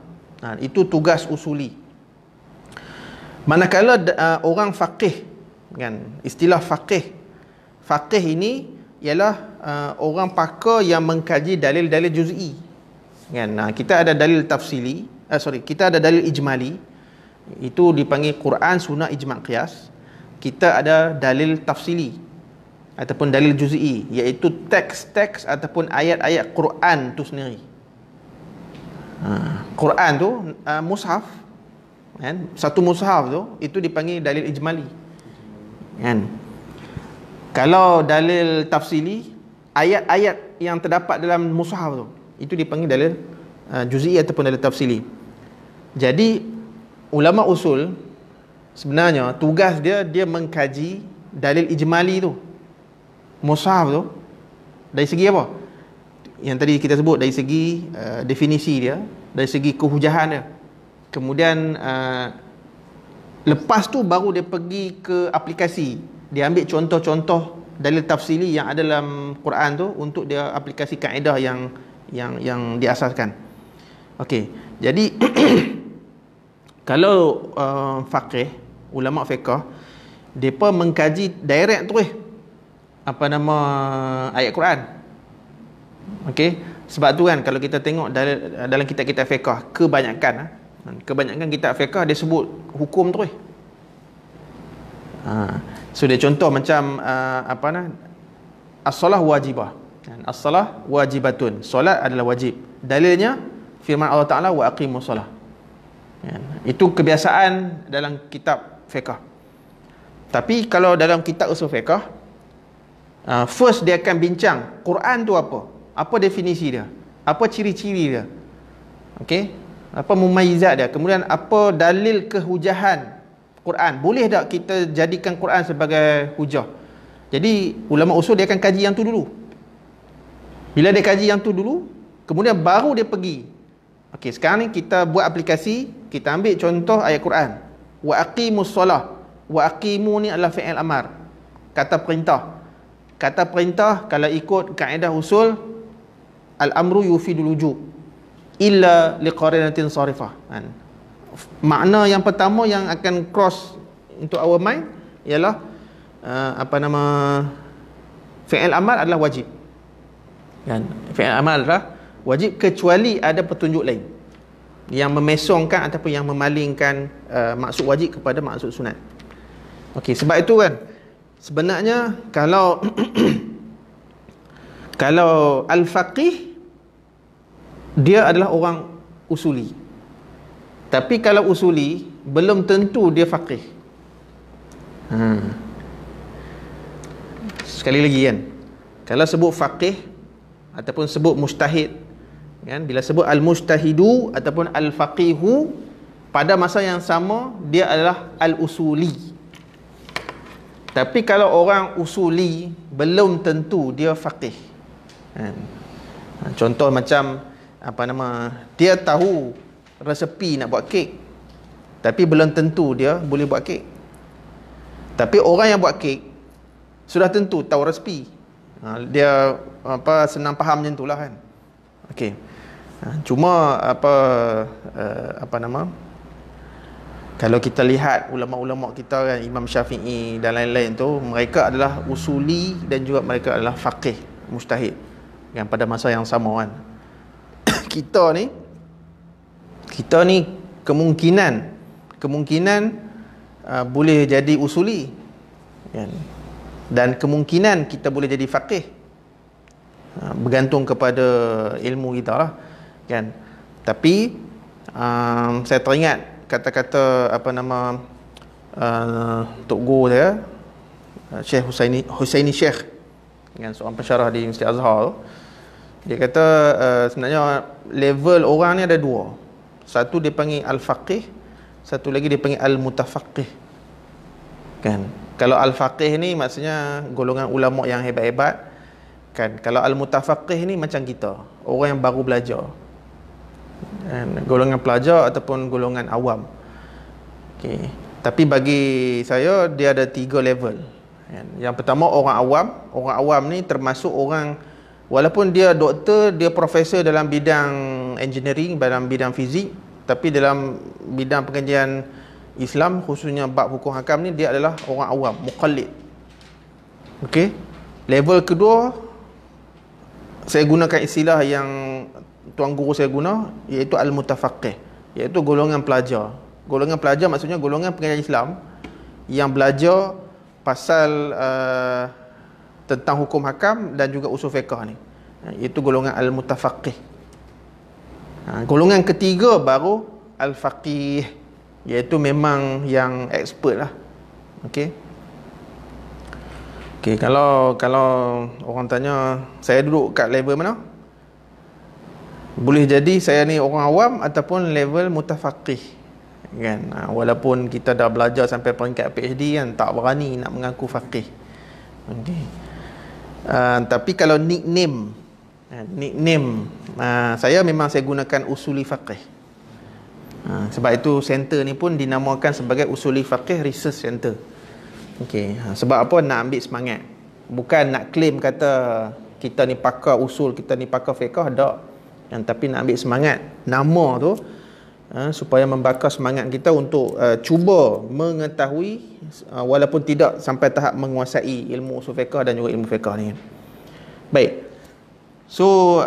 Itu tugas usuli. Manakala orang faqih, kan, istilah faqih ini ialah orang pakar yang mengkaji dalil-dalil juz'i, kan. Kita ada dalil tafsili, kita ada dalil ijmali, itu dipanggil Quran, sunnah, ijma', qiyas. Kita ada dalil tafsili ataupun dalil juz'i, iaitu teks-teks ataupun ayat-ayat Quran tu sendiri. Quran tu mushaf, kan, satu mushaf tu itu dipanggil dalil ijmali, kan. Kalau dalil tafsili, ayat-ayat yang terdapat dalam mushaf tu itu dipanggil dalil juz'i ataupun dalil tafsili. Jadi ulama usul sebenarnya tugas dia mengkaji dalil ijmali tu, mushaf tu, dari segi apa? Yang tadi kita sebut, dari segi definisi dia, dari segi kehujahan dia. Kemudian lepas tu baru dia pergi ke aplikasi. Dia ambil contoh-contoh dalil tafsili yang ada dalam Quran tu untuk dia aplikasi kaedah yang diasaskan. Okey. Jadi kalau faqih, ulama fiqh, depa mengkaji direct terus apa nama ayat Quran. Okey, sebab tu kan kalau kita tengok dalam kitab-kitab fiqh kebanyakan kitab fiqh dia sebut hukum terus. So dia contoh macam as-salah wajibah. As-salah wajibatun. Solat adalah wajib. Dalilnya firman Allah Taala wa aqimus solah. Itu kebiasaan dalam kitab fiqh. Tapi kalau dalam kitab usul fiqh, first dia akan bincang Quran tu apa? Apa definisi dia? Apa ciri-ciri dia? Okey? Apa mumayyizat dia? Kemudian apa dalil kehujahan Quran? Boleh tak kita jadikan Quran sebagai hujah? Jadi ulama usul dia akan kaji yang tu dulu. Bila dia kaji yang tu dulu, kemudian baru dia pergi. Okey, sekarang ni kita buat aplikasi, kita ambil contoh ayat Quran. Wa aqimus solah. Wa aqimu ni adalah fi'il amar. Kata perintah. Kata perintah kalau ikut kaedah usul al-amru yufidul wujub illa liqarinatin sarifah. Makna yang pertama yang akan cross untuk our mind ialah fi'il amal adalah wajib. Kan? Fi'il amal adalah wajib kecuali ada petunjuk lain yang memesongkan ataupun yang memalingkan maksud wajib kepada maksud sunat. Okey, sebab itu kan sebenarnya kalau kalau al-faqih dia adalah orang usuli. Tapi kalau usuli belum tentu dia faqih. Sekali lagi kan, kalau sebut faqih ataupun sebut mujtahid kan, bila sebut al-mujtahidu ataupun al-faqihu, pada masa yang sama dia adalah al-usuli. Tapi kalau orang usuli belum tentu dia faqih. Contoh macam dia tahu resepi nak buat kek, tapi belum tentu dia boleh buat kek. Tapi orang yang buat kek sudah tentu tahu resepi. Dia senang faham macam itulah kan. Okey. Cuma kalau kita lihat ulama-ulama kita kan, Imam Syafi'i dan lain-lain tu, mereka adalah usuli dan juga mereka adalah faqih, mujtahid kan, pada masa yang sama kan. kita ni kemungkinan boleh jadi usuli kan? Dan kemungkinan kita boleh jadi faqih, bergantung kepada ilmu kita lah kan. Tapi saya teringat kata-kata Tok Guru saya, Syekh Husaini Syekh kan, seorang pensyarah di Universiti Azhar. Dia kata sebenarnya level orang ni ada dua. Satu dia panggil al-faqih, satu lagi dia panggil al-mutafaqih kan. Kalau al-faqih ni maksudnya golongan ulama yang hebat-hebat kan. Kalau al-mutafaqih ni macam kita, orang yang baru belajar kan? Golongan pelajar ataupun golongan awam. Okay. Tapi bagi saya dia ada 3 level kan. Yang pertama orang awam. Orang awam ni termasuk orang, walaupun dia doktor, dia profesor dalam bidang engineering, dalam bidang fizik, tapi dalam bidang pengajian Islam, khususnya bab hukum hakam ni, dia adalah orang awam, muqallid. Okey. Level kedua, saya gunakan istilah yang tuan guru saya guna, iaitu al-mutafaqih, iaitu golongan pelajar. Golongan pelajar maksudnya golongan pengajian Islam yang belajar pasal tentang hukum hakam dan juga usul fiqh ni. Itu golongan al-mutafaqih. Golongan ketiga baru al-faqih, iaitu memang yang expert lah. Okey. Okey, kalau orang tanya saya duduk kat level mana? Boleh jadi saya ni orang awam ataupun level mutafaqih kan. Walaupun kita dah belajar sampai peringkat PhD kan, tak berani nak mengaku faqih. Okey. Tapi kalau nickname saya memang saya gunakan usuli faqih. Sebab itu center ni pun dinamakan sebagai Usuli Faqih Research Center. Okey, sebab apa? Nak ambil semangat. Bukan nak claim kata kita ni pakar usul, kita ni pakar fiqh, tak. Tapi nak ambil semangat. Nama tu supaya membakar semangat kita untuk cuba mengetahui walaupun tidak sampai tahap menguasai ilmu usul fiqh dan juga ilmu fiqh ni. Baik. So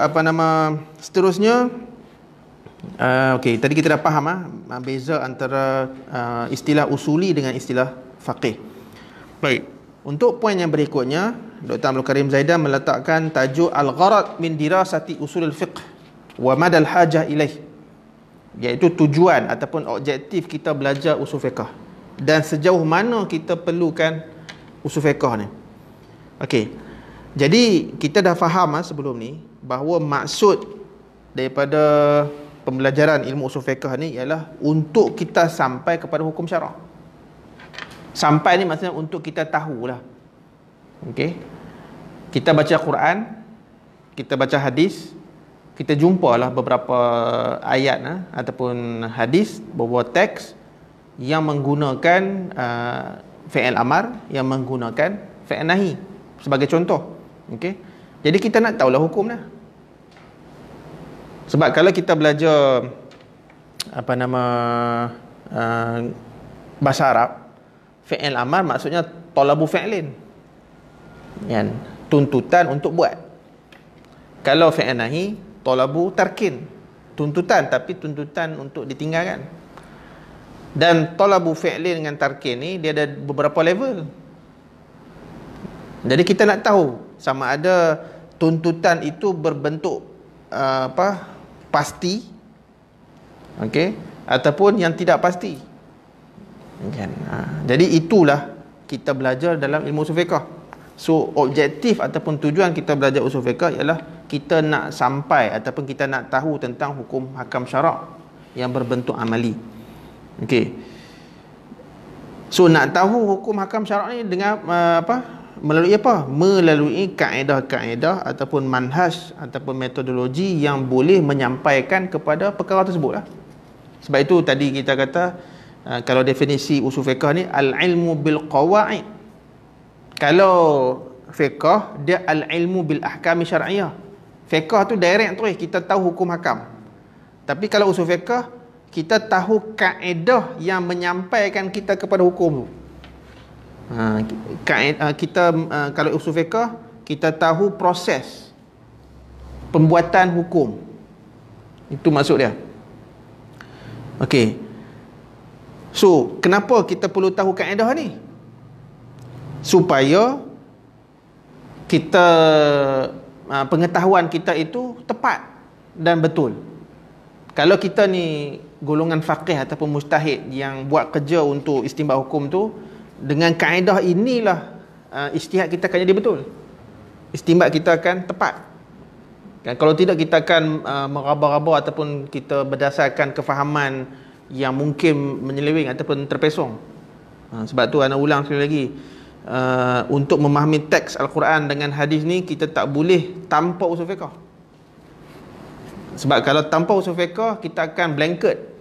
seterusnya, okey, tadi kita dah faham beza antara istilah usuli dengan istilah faqih. Baik. Untuk poin yang berikutnya, Dr. Abdul Karim Zaidan meletakkan tajuk al-gharad min dirasati usulul fiqh wa madal hajah ilaih, iaitu tujuan ataupun objektif kita belajar usul fiqh dan sejauh mana kita perlukan usul fiqh ni. Okey. Jadi kita dah faham sebelum ni bahawa maksud daripada pembelajaran ilmu usul fiqh ni ialah untuk kita sampai kepada hukum syarak. Sampai ni maksudnya untuk kita tahulah. Okey. Kita baca Quran, kita baca hadis, kita jumpalah beberapa ayat ataupun hadis, beberapa teks yang menggunakan fi'il amar, yang menggunakan fi'il nahi sebagai contoh. Okey. Jadi kita nak tahulah hukum dah. Sebab kalau kita belajar bahasa Arab, fi'il amar maksudnya talabu fi'lin, kan, tuntutan untuk buat. Kalau fi'il nahi, talabu tarkin, tuntutan, tapi tuntutan untuk ditinggalkan. Dan talabu fi'lin dengan tarkin ni dia ada beberapa level. Jadi kita nak tahu sama ada tuntutan itu berbentuk pasti, okey, ataupun yang tidak pasti, kan. Jadi itulah kita belajar dalam ilmu usul fiqh. So objektif ataupun tujuan kita belajar usul fiqh ialah kita nak sampai ataupun kita nak tahu tentang hukum hakam syarak yang berbentuk amali. Okey. So nak tahu hukum hakam syarak ni dengan melalui apa? Melalui kaedah-kaedah ataupun manhaj ataupun metodologi yang boleh menyampaikan kepada perkara tersebut lah. Sebab itu tadi kita kata kalau definisi usul fiqh ni al-ilmu bil qawaid. Kalau fiqh dia al-ilmu bil ahkam syar'iyyah. Fiqh tu direct terus kita tahu hukum hakam. Tapi kalau usul fiqh kita tahu kaedah yang menyampaikan kita kepada hukum tu. Kalau usul fiqh kita tahu proses pembuatan hukum. Itu maksud dia. Okey. So, kenapa kita perlu tahu kaedah ni? Supaya kita pengetahuan kita itu tepat dan betul. Kalau kita ni golongan faqih ataupun mujtahid yang buat kerja untuk istinbat hukum tu, dengan kaedah inilah ijtihad kita akan jadi betul. Istinbat kita akan tepat. Kan, kalau tidak kita akan meraba-raba ataupun kita berdasarkan kefahaman yang mungkin menyeleweng ataupun terpesong. Sebab tu ana ulang sekali lagi, untuk memahami teks Al-Quran dengan hadis ni kita tak boleh tanpa usul fiqh. Sebab kalau tanpa usul fiqh kita akan blanket.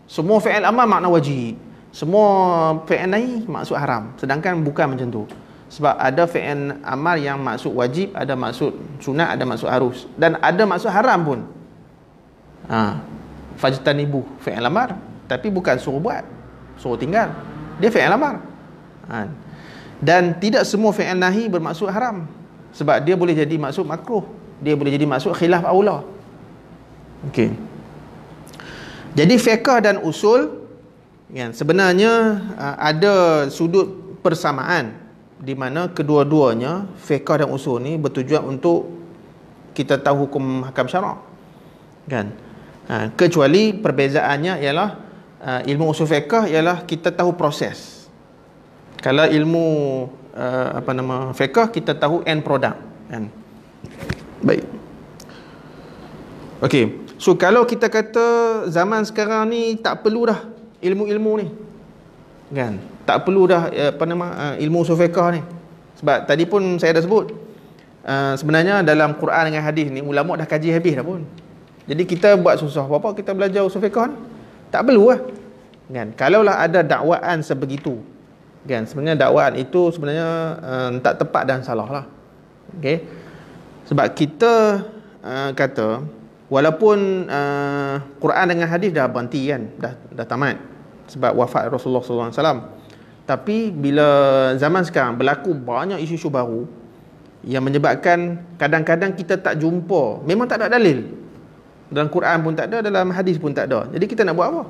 Semua fi'il amar makna wajib, semua fi'il nahi maksud haram. Sedangkan bukan macam tu. Sebab ada fi'il amar yang maksud wajib, ada maksud sunat, ada maksud harus, dan ada maksud haram pun. Fajtanibu fi'il amar, tapi bukan suruh buat, suruh tinggal. Dia fi'il amar. Dan tidak semua fi'il nahi bermaksud haram. Sebab dia boleh jadi maksud makruh, dia boleh jadi maksud khilaf aula. Okey. Jadi fiqh dan usul kan, sebenarnya ada sudut persamaan di mana kedua-duanya fiqh dan usul ni bertujuan untuk kita tahu hukum hakam syarak, kan. Kecuali perbezaannya ialah ilmu usul fiqh ialah kita tahu proses. Kalau ilmu fiqh kita tahu end product, kan. Baik. Okey. So kalau kita kata zaman sekarang ni tak perlu dah ilmu-ilmu ni, kan, tak perlu dah ilmu usul fiqh ni. Sebab tadi pun saya dah sebut, sebenarnya dalam Quran dengan hadis ni ulama dah kaji habis dah pun. Jadi kita buat susah apa kita belajar usul fiqh ni? Tak perlu lah, kan. Kalaulah ada dakwaan sebegitu, kan, sebenarnya dakwaan itu sebenarnya tak tepat dan salah lah. Okey. Sebab kita kata Walaupun Quran dengan hadis dah berhenti kan, dah tamat sebab wafat Rasulullah SAW. Tapi bila zaman sekarang berlaku banyak isu-isu baru yang menyebabkan kadang-kadang kita tak jumpa, memang tak ada dalil. Dalam Quran pun tak ada, dalam hadis pun tak ada. Jadi kita nak buat apa?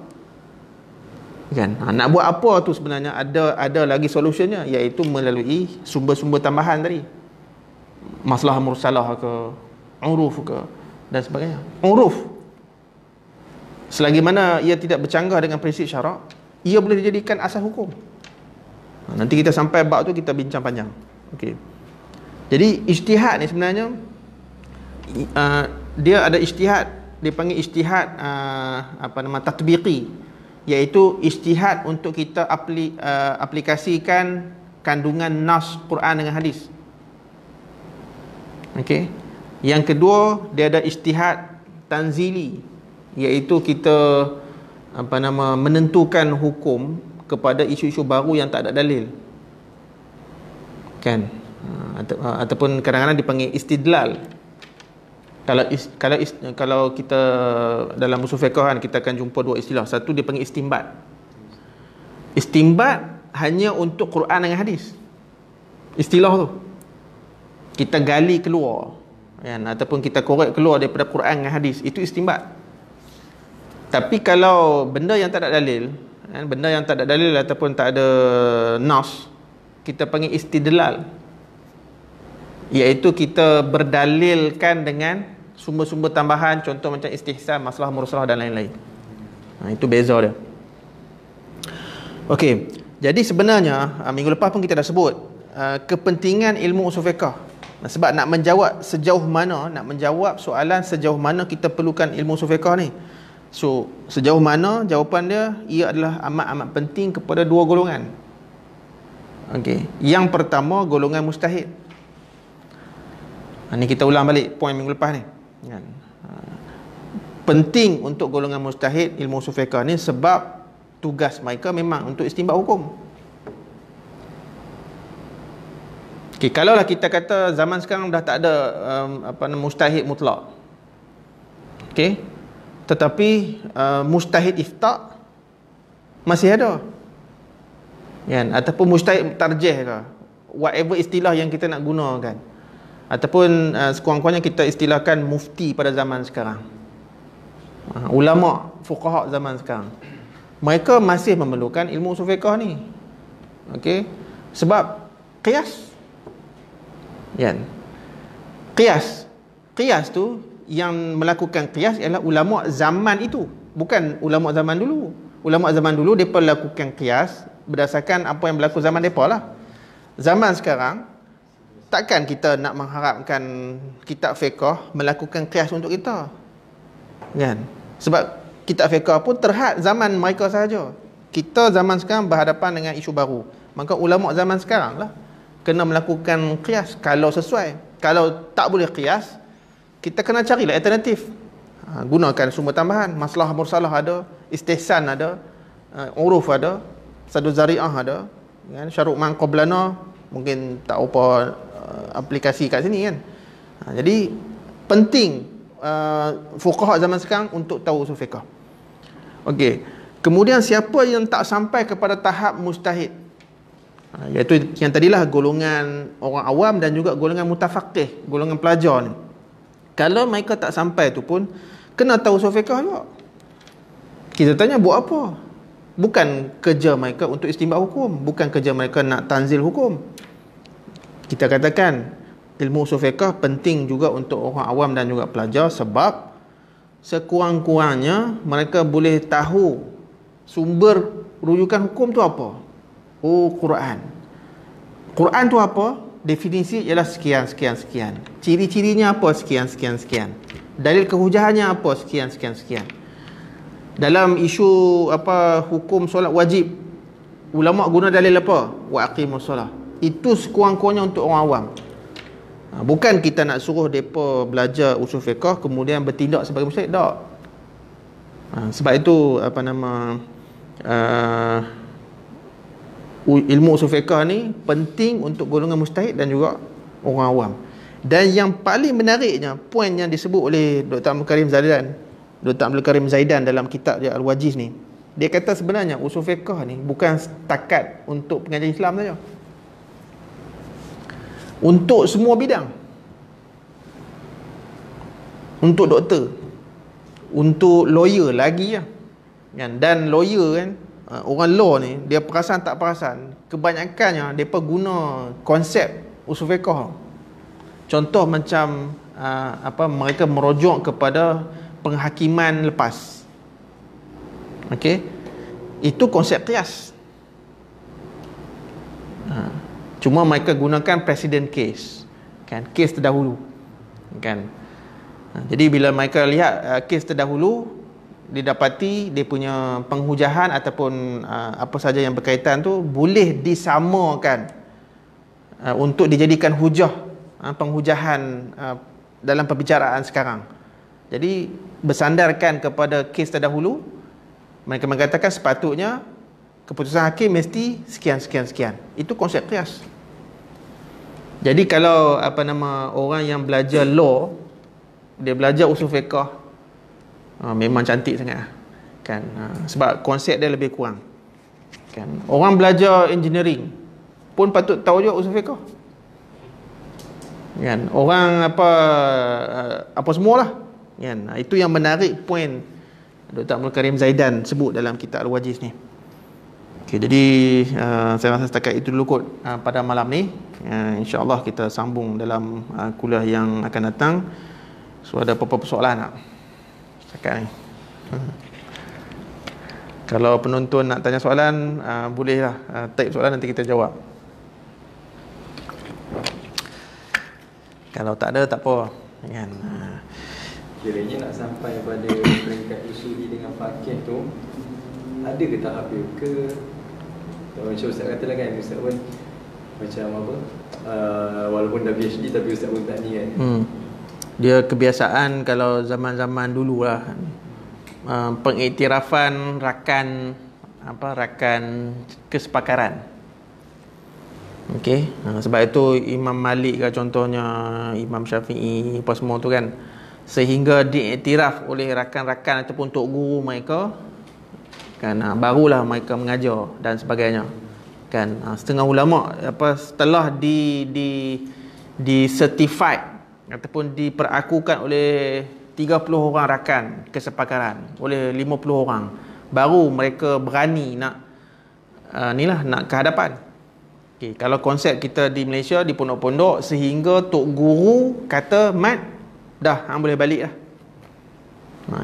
Kan? Nak buat apa tu sebenarnya ada lagi solusinya, iaitu melalui sumber-sumber tambahan tadi. Masalah mursalah ke, uruf ke dan sebagainya. Uruf, selagi mana ia tidak bercanggah dengan prinsip syarak, ia boleh dijadikan asas hukum. Nanti kita sampai bab tu kita bincang panjang. Okey. Jadi ijtihad ni sebenarnya dia ada ijtihad, dia panggil ijtihad tatbiqi, iaitu ijtihad untuk kita aplikasikan kandungan nas Quran dengan hadis. Okey. Yang kedua, dia ada ijtihad tanzili, iaitu kita menentukan hukum kepada isu-isu baru yang tak ada dalil. Kan? Ataupun kadang-kadang dipanggil istidlal. Kalau kita dalam usul fiqh kan, kita akan jumpa dua istilah. Satu dipanggil istinbat. Istinbat hanya untuk Quran dengan hadis. Istilah tu kita gali keluar kan, ataupun kita korek keluar daripada Quran dengan hadis, itu istinbat. Tapi kalau benda yang tak ada dalil kan, benda yang tak ada dalil ataupun tak ada nas, kita panggil istidlal, iaitu kita berdalilkan dengan sumber-sumber tambahan, contoh macam istihsan, masalah mursalah dan lain-lain. Itu beza dia. Okey, jadi sebenarnya minggu lepas pun kita dah sebut kepentingan ilmu usul fiqh. Sebab nak menjawab soalan sejauh mana kita perlukan ilmu usul fiqh ni. So, sejauh mana, jawapan dia, ia adalah amat-amat penting kepada dua golongan. Okey, yang pertama golongan mujtahid. Ini kita ulang balik poin minggu lepas ni kan. Penting untuk golongan mujtahid ilmu usul fiqh ni sebab tugas mereka memang untuk istinbat hukum. Okey, kalaulah kita kata zaman sekarang dah tak ada mujtahid mutlak. Okey, tetapi mujtahid ifta' masih ada kan, ataupun mujtahid tarjih ke, whatever istilah yang kita nak gunakan, ataupun sekurang-kurangnya kita istilahkan mufti pada zaman sekarang, ulama fuqaha zaman sekarang, mereka masih memerlukan ilmu usul fiqh ni. Okey, sebab qiyas kan, qiyas tu yang melakukan qiyas ialah ulama zaman itu, bukan ulama zaman dulu. Ulama zaman dulu mereka lakukan qiyas berdasarkan apa yang berlaku zaman mereka lah. Zaman sekarang takkan kita nak mengharapkan kitab fiqh melakukan qiyas untuk kita kan, sebab kitab fiqh pun terhad zaman mereka sahaja. Kita zaman sekarang berhadapan dengan isu baru, maka ulama zaman sekarang lah kena melakukan qiyas kalau sesuai. Kalau tak boleh qiyas, kita kena carilah alternatif. Gunakan sumber tambahan, masalah mursalah ada, istihsan ada, uruf ada, sadu zari'ah ada kan, syaruk man qablana mungkin tak apa aplikasi kat sini kan. Jadi penting fuqaha zaman sekarang untuk tahu usul fiqh. Okey, kemudian siapa yang tak sampai kepada tahap mujtahid, iaitu yang tadilah golongan orang awam dan juga golongan mutafaqih, golongan pelajar ni. Kalau mereka tak sampai tu pun kena tahu usul fiqh juga. Kita tanya buat apa? Bukan kerja mereka untuk istinbat hukum, bukan kerja mereka nak tanzil hukum. Kita katakan ilmu usul fiqh penting juga untuk orang awam dan juga pelajar, sebab sekurang-kurangnya mereka boleh tahu sumber rujukan hukum tu apa. Oh, Quran. Quran tu apa? Definisi ialah sekian. Ciri-cirinya apa? Sekian. Dalil kehujahannya apa? Sekian. Dalam isu hukum solat wajib, ulama guna dalil apa? Wa aqimus solah. Itu sekurang-kurangnya untuk orang awam. Bukan kita nak suruh mereka belajar usul fiqh kemudian bertindak sebagai mujtahid, tak. Sebab itu ilmu usul fiqh ni penting untuk golongan mujtahid dan juga orang awam. Dan yang paling menariknya, poin yang disebut oleh Dr. Abdul Karim Zaidan dalam kitab dia Al-Wajiz ni, dia kata sebenarnya usul fiqh ni bukan setakat untuk pengajian Islam saja, untuk semua bidang. Untuk doktor, untuk lawyer lagi lah kan. Dan lawyer kan, orang law ni, dia perasan tak perasan, kebanyakannya mereka guna konsep usul fiqh. Contoh macam mereka merujuk kepada penghakiman lepas. Okey, itu konsep qiyas. Cuma mereka gunakan precedent case kan, case terdahulu kan. Jadi bila mereka lihat kes terdahulu, didapati dia punya penghujahan ataupun apa saja yang berkaitan tu boleh disamakan untuk dijadikan hujah, penghujahan dalam perbicaraan sekarang. Jadi bersandarkan kepada kes terdahulu, mereka mengatakan sepatutnya keputusan hakim mesti sekian. Itu konsep qiyas. Jadi kalau orang yang belajar law, dia belajar usul fiqh, memang cantik sangat kan, sebab konsep dia lebih kurang kan. Orang belajar engineering pun patut tahu juga usul fiqh kan. Orang apa semualah kan. Itu yang menarik poin Dr. Abdul Karim Zaidan sebut dalam kitab Al-Wajiz ni. Okay, jadi saya rasa setakat itu dulu kot pada malam ni. InsyaAllah kita sambung dalam kuliah yang akan datang. So ada apa-apa persoalan tak setakat ni? Kalau penonton nak tanya soalan, bolehlah type soalan, nanti kita jawab. Kalau tak ada, tak apa kan. Kiranya nak sampai pada peringkat usuli dengan fakih tu, ada ke tahap dia ke? Macam Ustaz katalah kan, Ustaz pun macam apa, walaupun dah PhD tapi Ustaz pun tak ni kan. Dia kebiasaan kalau zaman-zaman dulu lah, pengiktirafan rakan kesepakaran. Okey, sebab itu Imam Malik ke contohnya, Imam Syafi'i apa semua tu kan, sehingga diiktiraf oleh rakan-rakan ataupun tok guru mereka kan, barulah mereka mengajar dan sebagainya kan. Setengah ulama setelah di certified ataupun diperakukan oleh 30 orang rakan kesepakaran, oleh 50 orang, baru mereka berani nak nak ke hadapan. Okay, kalau konsep kita di Malaysia, di pondok-pondok, sehingga tok guru kata, "Mat, dah, hang boleh balik lah."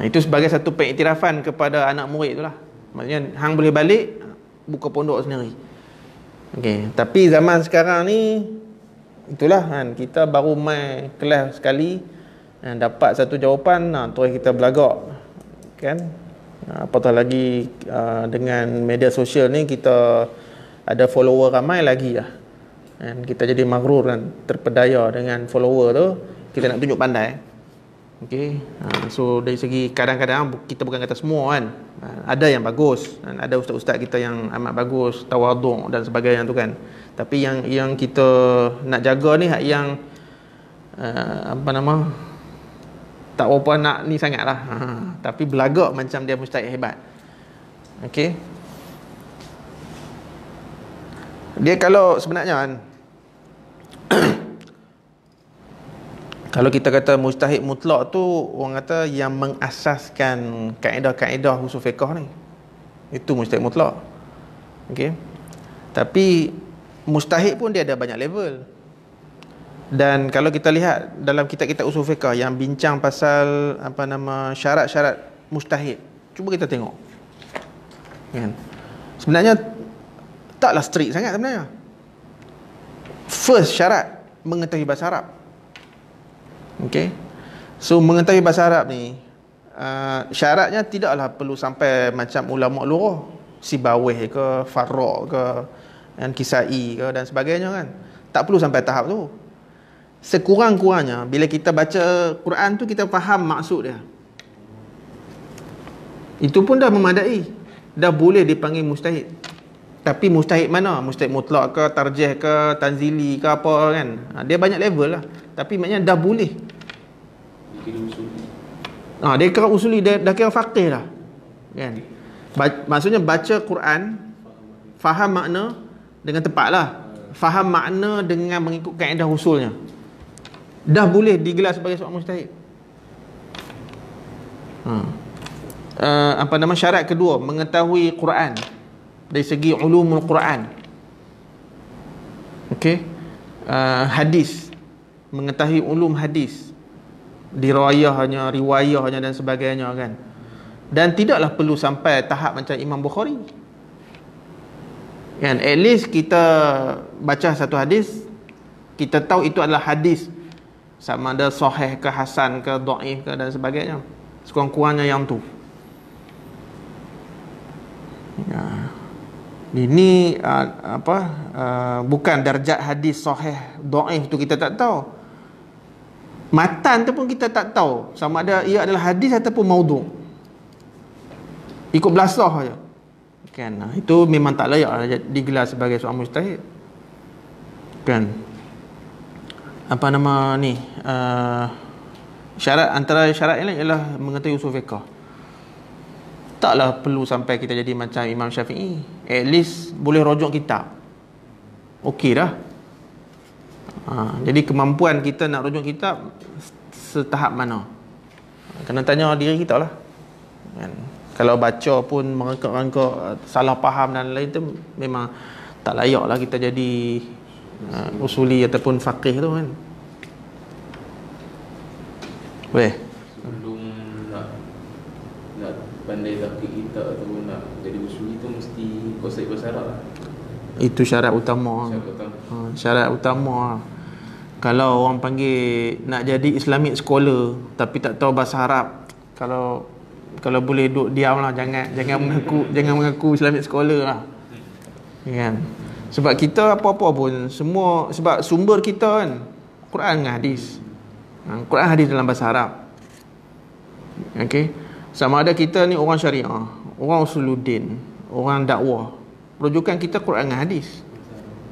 Itu sebagai satu pengiktirafan kepada anak murid tu lah. Maksudnya hang boleh balik, buka pondok sendiri. Okay, tapi zaman sekarang ni, itulah kan, kita baru main kelas sekali, dapat satu jawapan, terus kita belagak kan. Apatah lagi dengan media sosial ni, kita ada follower ramai lagi lah kan. Kita jadi maghrur kan, terpedaya dengan follower tu, kita nak tunjuk pandai. Okay, so dari segi kadang-kadang kita bukan kata semua kan, ada yang bagus, ada ustaz-ustaz kita yang amat bagus, tawaduk dan sebagainya tu kan. Tapi yang kita nak jaga ni yang tak apa nak ni sangat lah, tapi belagak macam dia mustahil hebat. Okay, dia kalau sebenarnya kan, kalau kita kata mustahil mutlak tu, orang kata yang mengasaskan kaedah-kaedah usul fiqh ni, itu mustahil mutlak. Okay, tapi mustahil pun dia ada banyak level. Dan kalau kita lihat dalam kitab-kitab usul fiqh yang bincang pasal syarat-syarat mustahil, cuba kita tengok kan, sebenarnya taklah strict sangat sebenarnya. First syarat, mengetahui bahasa Arab. Okay, so mengetahui bahasa Arab ni, syaratnya tidaklah perlu sampai macam ulama lughah, Sibawayh ke, Farraq ke, dan Kisai ke dan sebagainya kan. Tak perlu sampai tahap tu. Sekurang-kurangnya bila kita baca Quran tu, kita faham maksud dia, itu pun dah memadai, dah boleh dipanggil mustahil. Tapi mujtahid mana? Mujtahid mutlak ke, tarjih ke, tanzili ke apa kan? Dia banyak level lah. Tapi maknanya dah boleh. Dia kira usuli, dah kira faqih lah. Kan? Maksudnya baca Quran, faham makna dengan tepat lah. Faham makna dengan mengikut kaedah usulnya. Dah boleh digelar sebagai seorang mujtahid. Syarat kedua, mengetahui Quran dari segi ulumul Quran. Okey. Hadis, mengetahui ulum hadis, riwayahnya dan sebagainya kan. Dan tidaklah perlu sampai tahap macam Imam Bukhari. Kan, at least kita baca satu hadis, kita tahu itu adalah hadis, sama ada sahih ke, hasan ke, dhaif ke dan sebagainya. Sekurang-kurangnya yang tu. Ini bukan darjat hadis sahih dhaif tu kita tak tahu. Matan tu pun kita tak tahu sama ada ia adalah hadis ataupun maudhu'. Ikut belasah aja. Kan, itu memang tak layak digelar sebagai seorang mujtahid. Kan. Syarat, antara syarat yang lain ialah mengetahui usul fiqh. Taklah perlu sampai kita jadi macam Imam Syafi'i. At least boleh rujuk kitab. Okey dah. Jadi kemampuan kita nak rujuk kitab setahap mana? Kena tanya diri kita lah. Kan? Kalau baca pun merangkak-rangkak salah faham dan lain tu, memang tak layak lah kita jadi usuli ataupun faqih tu kan. Boleh? Sebelum nak pandai tahqiq kitab atau nak jadi usuli tu mesti kuasai bahasa Arab lah. Itu syarat utama. Syarat utama. Kalau orang panggil nak jadi Islamic scholar tapi tak tahu bahasa Arab, kalau boleh duduk diam lah, jangan mengaku Islamic scholar lah. Kan? Sebab kita apa-apa pun semua, sebab sumber kita kan Quran dengan hadis. Quran hadis dalam bahasa Arab. Okey. Sama ada kita ni orang syariah, orang usuluddin, orang dakwah, rujukan kita Quran dengan hadis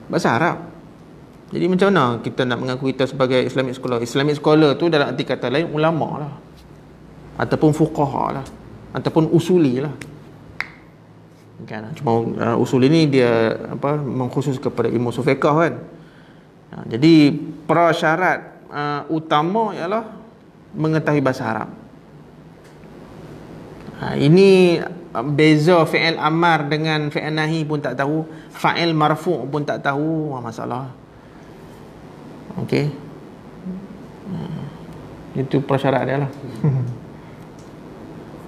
bahasa Arab. Jadi macam mana kita nak mengaku kita sebagai Islamic scholar? Islamic scholar tu dalam arti kata lain ulama lah, ataupun fuqaha lah, ataupun usuli lah. Kan? Cuma usuli ni dia mengkhusus kepada ilmu usul fiqh kan. Jadi prasyarat utama ialah mengetahui bahasa Arab. Ini beza fi'il amar dengan fi'il nahi pun tak tahu, fa'il marfu' pun tak tahu, masalah. Okey. Itu prasyarat dia lah.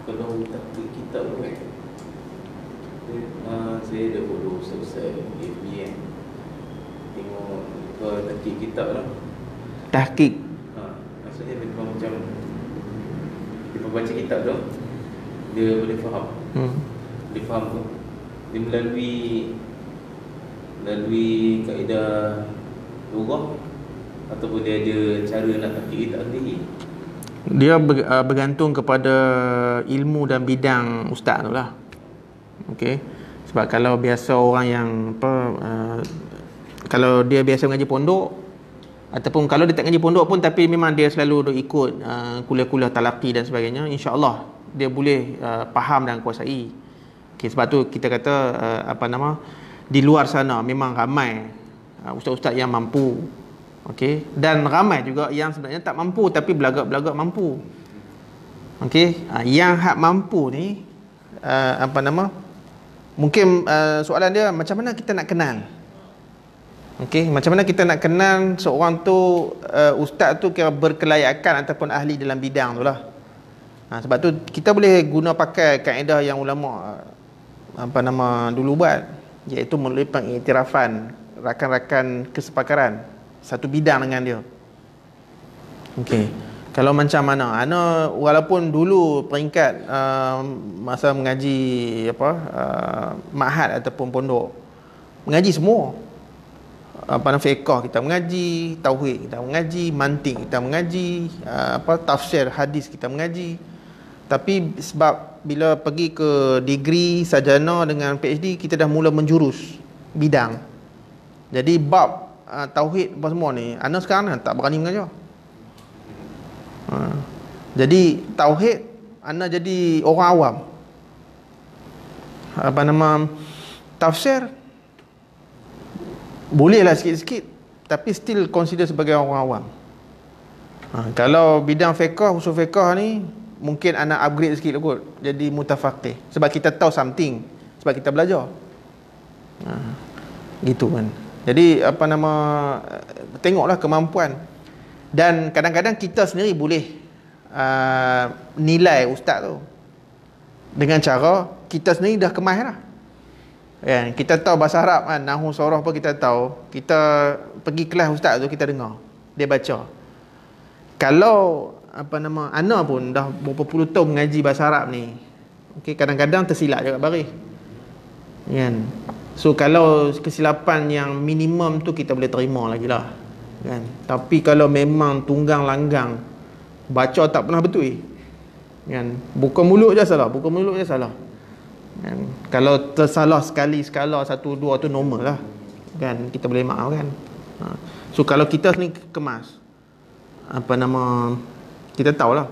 Kalau tahqiq kitab tu saya dah bodoh selesai FBN. Tengok tahqiq kitab lah. Tahqiq. Maksudnya dia macam dia baca kitab tu, dia boleh faham. Dia faham tu. Dia melalui kaedah lughah ataupun dia ada cara nak tahqiq kitab sendiri. Dia bergantung kepada ilmu dan bidang ustaz tu lah. Okey. Sebab kalau biasa orang yang kalau dia biasa mengaji pondok, ataupun kalau dia tak mengaji pondok pun tapi memang dia selalu ikut kuliah-kuliah talaqi dan sebagainya, insya-Allah dia boleh faham dan kuasai. Okey, sebab tu kita kata di luar sana memang ramai ustaz-ustaz yang mampu. Okey, dan ramai juga yang sebenarnya tak mampu tapi belagak-belagak mampu. Okey, yang hak mampu ni mungkin soalan dia macam mana kita nak kenal. Okey, macam mana kita nak kenal seorang tu ustaz tu kira berkelayakan ataupun ahli dalam bidang tu lah. Sebab tu kita boleh guna pakai kaedah yang ulama dulu buat, iaitu melalui pengiktirafan rakan-rakan kesepakaran satu bidang dengan dia. Okey. Kalau macam mana? Walaupun dulu peringkat masa mengaji ma'had ataupun pondok, mengaji semua. Fiqh kita mengaji, tauhid kita mengaji, mantiq kita mengaji, tafsir hadis kita mengaji. Tapi sebab bila pergi ke degree, sarjana dengan PhD, kita dah mula menjurus bidang. Jadi bab tauhid apa semua ni, ana sekarang tak berani mengajar. Jadi tauhid ana jadi orang awam. Tafsir bolehlah sikit-sikit, tapi still consider sebagai orang awam. Kalau bidang fiqh, usul fiqh ni mungkin anak upgrade sikit kot, jadi mutafaqih, sebab kita tahu something, sebab kita belajar. Gitu kan. Jadi tengoklah kemampuan. Dan kadang-kadang kita sendiri boleh nilai ustaz tu dengan cara kita sendiri dah kemas dah. Kan, kita tahu bahasa Arab kan, nahwu saraf apa kita tahu, kita pergi kelas ustaz tu, kita dengar dia baca. Kalau ana pun dah berapa puluh tahun mengaji bahasa Arab ni, okey, kadang-kadang tersilap juga baris. Kan? So kalau kesilapan yang minimum tu kita boleh terima lagi lah. Kan? Tapi kalau memang tunggang langgang, baca tak pernah betul. Kan? Buka mulut je salah, buka mulut je salah. Kan? Kalau tersalah sekali skala 1 2 tu normal lah. Kan? Kita boleh maafkan. So kalau kita ni kemas, kita tahulah.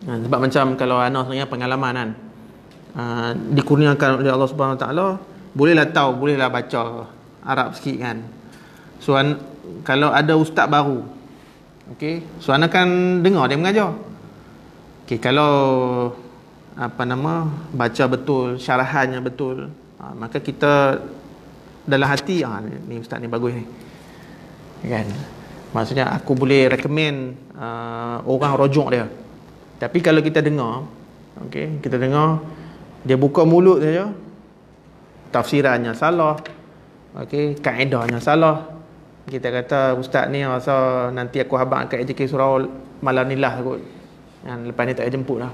Sebab macam kalau anak sebenarnya pengalaman kan, dikurniakan oleh Allah Subhanahu Wa Taala, bolehlah tahu, bolehlah baca Arab sikit kan. So kalau ada ustaz baru, okey, so anak kan dengar dia mengajar. Okey, kalau baca betul, syarahannya betul, maka kita dalam hati, ni ustaz ni bagus ni. Kan? Maksudnya aku boleh recommend orang rujuk dia. Tapi kalau kita dengar, okey, kita dengar dia buka mulut saja, tafsirannya salah, okey, kaedahnya salah, kita kata ustaz ni rasa nanti aku habaq kat AJK surau malanilah kot. Lepas ni tak payah jemput dah.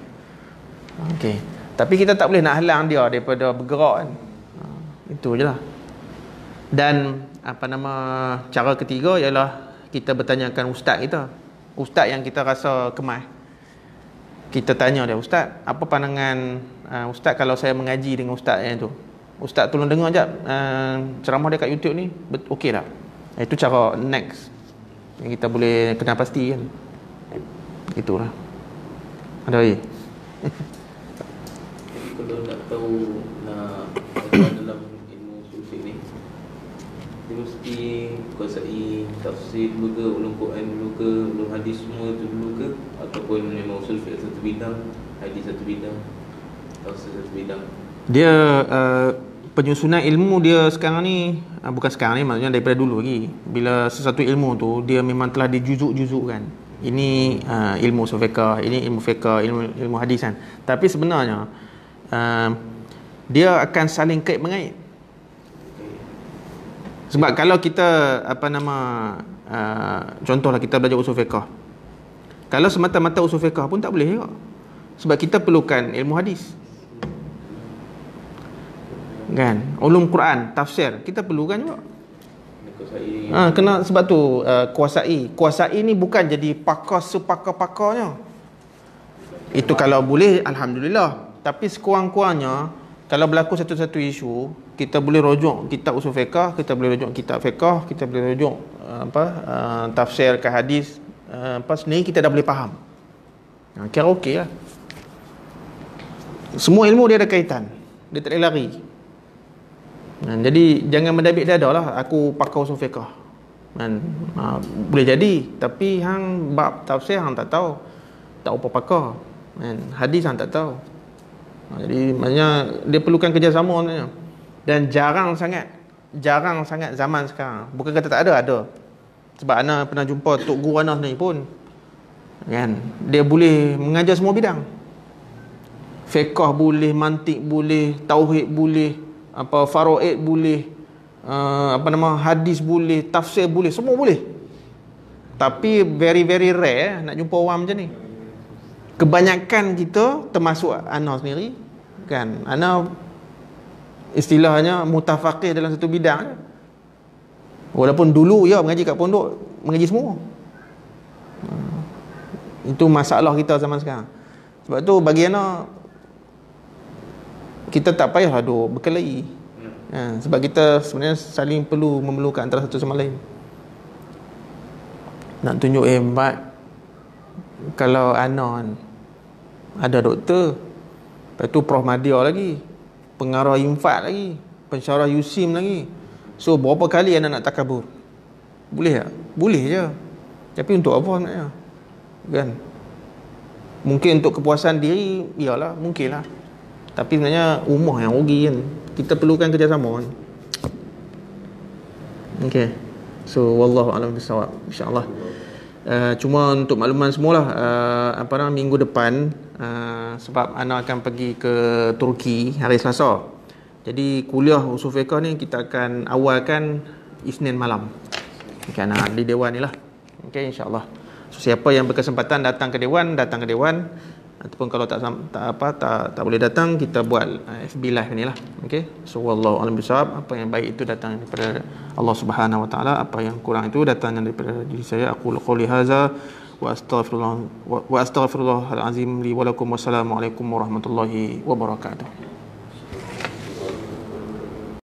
Okey. Tapi kita tak boleh nak halang dia daripada bergerak kan. Itu je lah. Dan cara ketiga ialah kita bertanyakan ustaz kita. Ustaz yang kita rasa kemas. Kita tanya dia, ustaz, apa pandangan ustaz kalau saya mengaji dengan ustaz yang tu? Ustaz tolong dengar jap ceramah dia kat YouTube ni, okey tak? Itu cara next yang kita boleh kenal pasti kan. Itulah. Ada lagi? Kalau nak tahu nak dalam ilmu usul ni, dia mesti kuasai tafsir dulu ke, ulum Quran dulu ke, ulum hadis semua tu dulu ke, ataupun memang usul fiqh satu bidang, hadis satu bidang, tafsir satu bidang? Dia penyusunan ilmu dia sekarang ni, bukan sekarang ni, maksudnya daripada dulu lagi, bila sesuatu ilmu tu dia memang telah dijuzuk-juzukkan. Ini ilmu usul fiqh, ini ilmu fiqh, ilmu hadis kan. Tapi sebenarnya dia akan saling kait mengait. Sebab kalau kita contohlah kita belajar usul fiqh, kalau semata-mata usul fiqh pun tak boleh juga. Sebab kita perlukan ilmu hadis. Kan? Ulum Quran, tafsir, kita perlukan juga. Kena, sebab tu kuasai ni bukan jadi pakar sepakar-pakarnya. Itu kalau boleh alhamdulillah. Tapi sekurang-kurangnya kalau berlaku satu-satu isu, kita boleh rujuk kitab usul fiqh, kita boleh rujuk kitab fiqh, kita boleh rujuk tafsir ke hadis, sendiri kita dah boleh faham. Kira okey lah. Semua ilmu dia ada kaitan, dia tak boleh lari. Jadi jangan mendabik dada lah aku pakar usul fiqh. Boleh jadi, tapi hang bab tafsir hang tak tahu, tak apa pakar. Hadis hang tak tahu. Jadi maknanya dia perlukan kerjasama sebenarnya. Dan jarang sangat zaman sekarang. Bukan kata tak ada. Sebab ana pernah jumpa tok guru ana sendiri pun, kan, dia boleh mengajar semua bidang. Fiqh boleh, mantik boleh, tauhid boleh, faraid boleh, hadis boleh, tafsir boleh, semua boleh. Tapi very very rare nak jumpa orang macam ni. Kebanyakan kita, termasuk ana sendiri, kan, ana istilahnya mutafaqih dalam satu bidang. Walaupun dulu ya mengaji kat pondok, mengaji semua. Itu masalah kita zaman sekarang. Sebab tu bagi ana kita tak payah berkelahi. Sebab kita sebenarnya saling memerlukan antara satu sama lain. Nak tunjuk hebat, kalau Anon ada doktor, lepas tu Prof Madia lagi, pengarah Infat lagi, pensyarah Yusim lagi. So berapa kali anak nak takabur? Boleh tak? Boleh je. Tapi untuk apa sebenarnya? Kan? Mungkin untuk kepuasan diri, iyalah, mungkin lah. Tapi sebenarnya ummah yang rugi kan. Kita perlukan kerjasama kan. Okay. So wallahu a'lam bissawab, insya-Allah. Cuma untuk makluman semualah, minggu depan sebab ana akan pergi ke Turki hari Selasa. Jadi kuliah usul fiqh ni kita akan awalkan Isnin malam. Okay, di dewan ni lah. Okay, insya-Allah. So siapa yang berkesempatan datang ke dewan, ataupun kalau tak boleh datang, kita buat FB live ni lah. Okay, so wallahu a'lam bishawab. Apa yang baik itu datang daripada Allah Subhanahu wa taala, apa yang kurang itu datang daripada diri saya. Aku qouli hadza wa astaghfirullah al azim li wa lakum. Wassalamualaikum warahmatullahi wabarakatuh.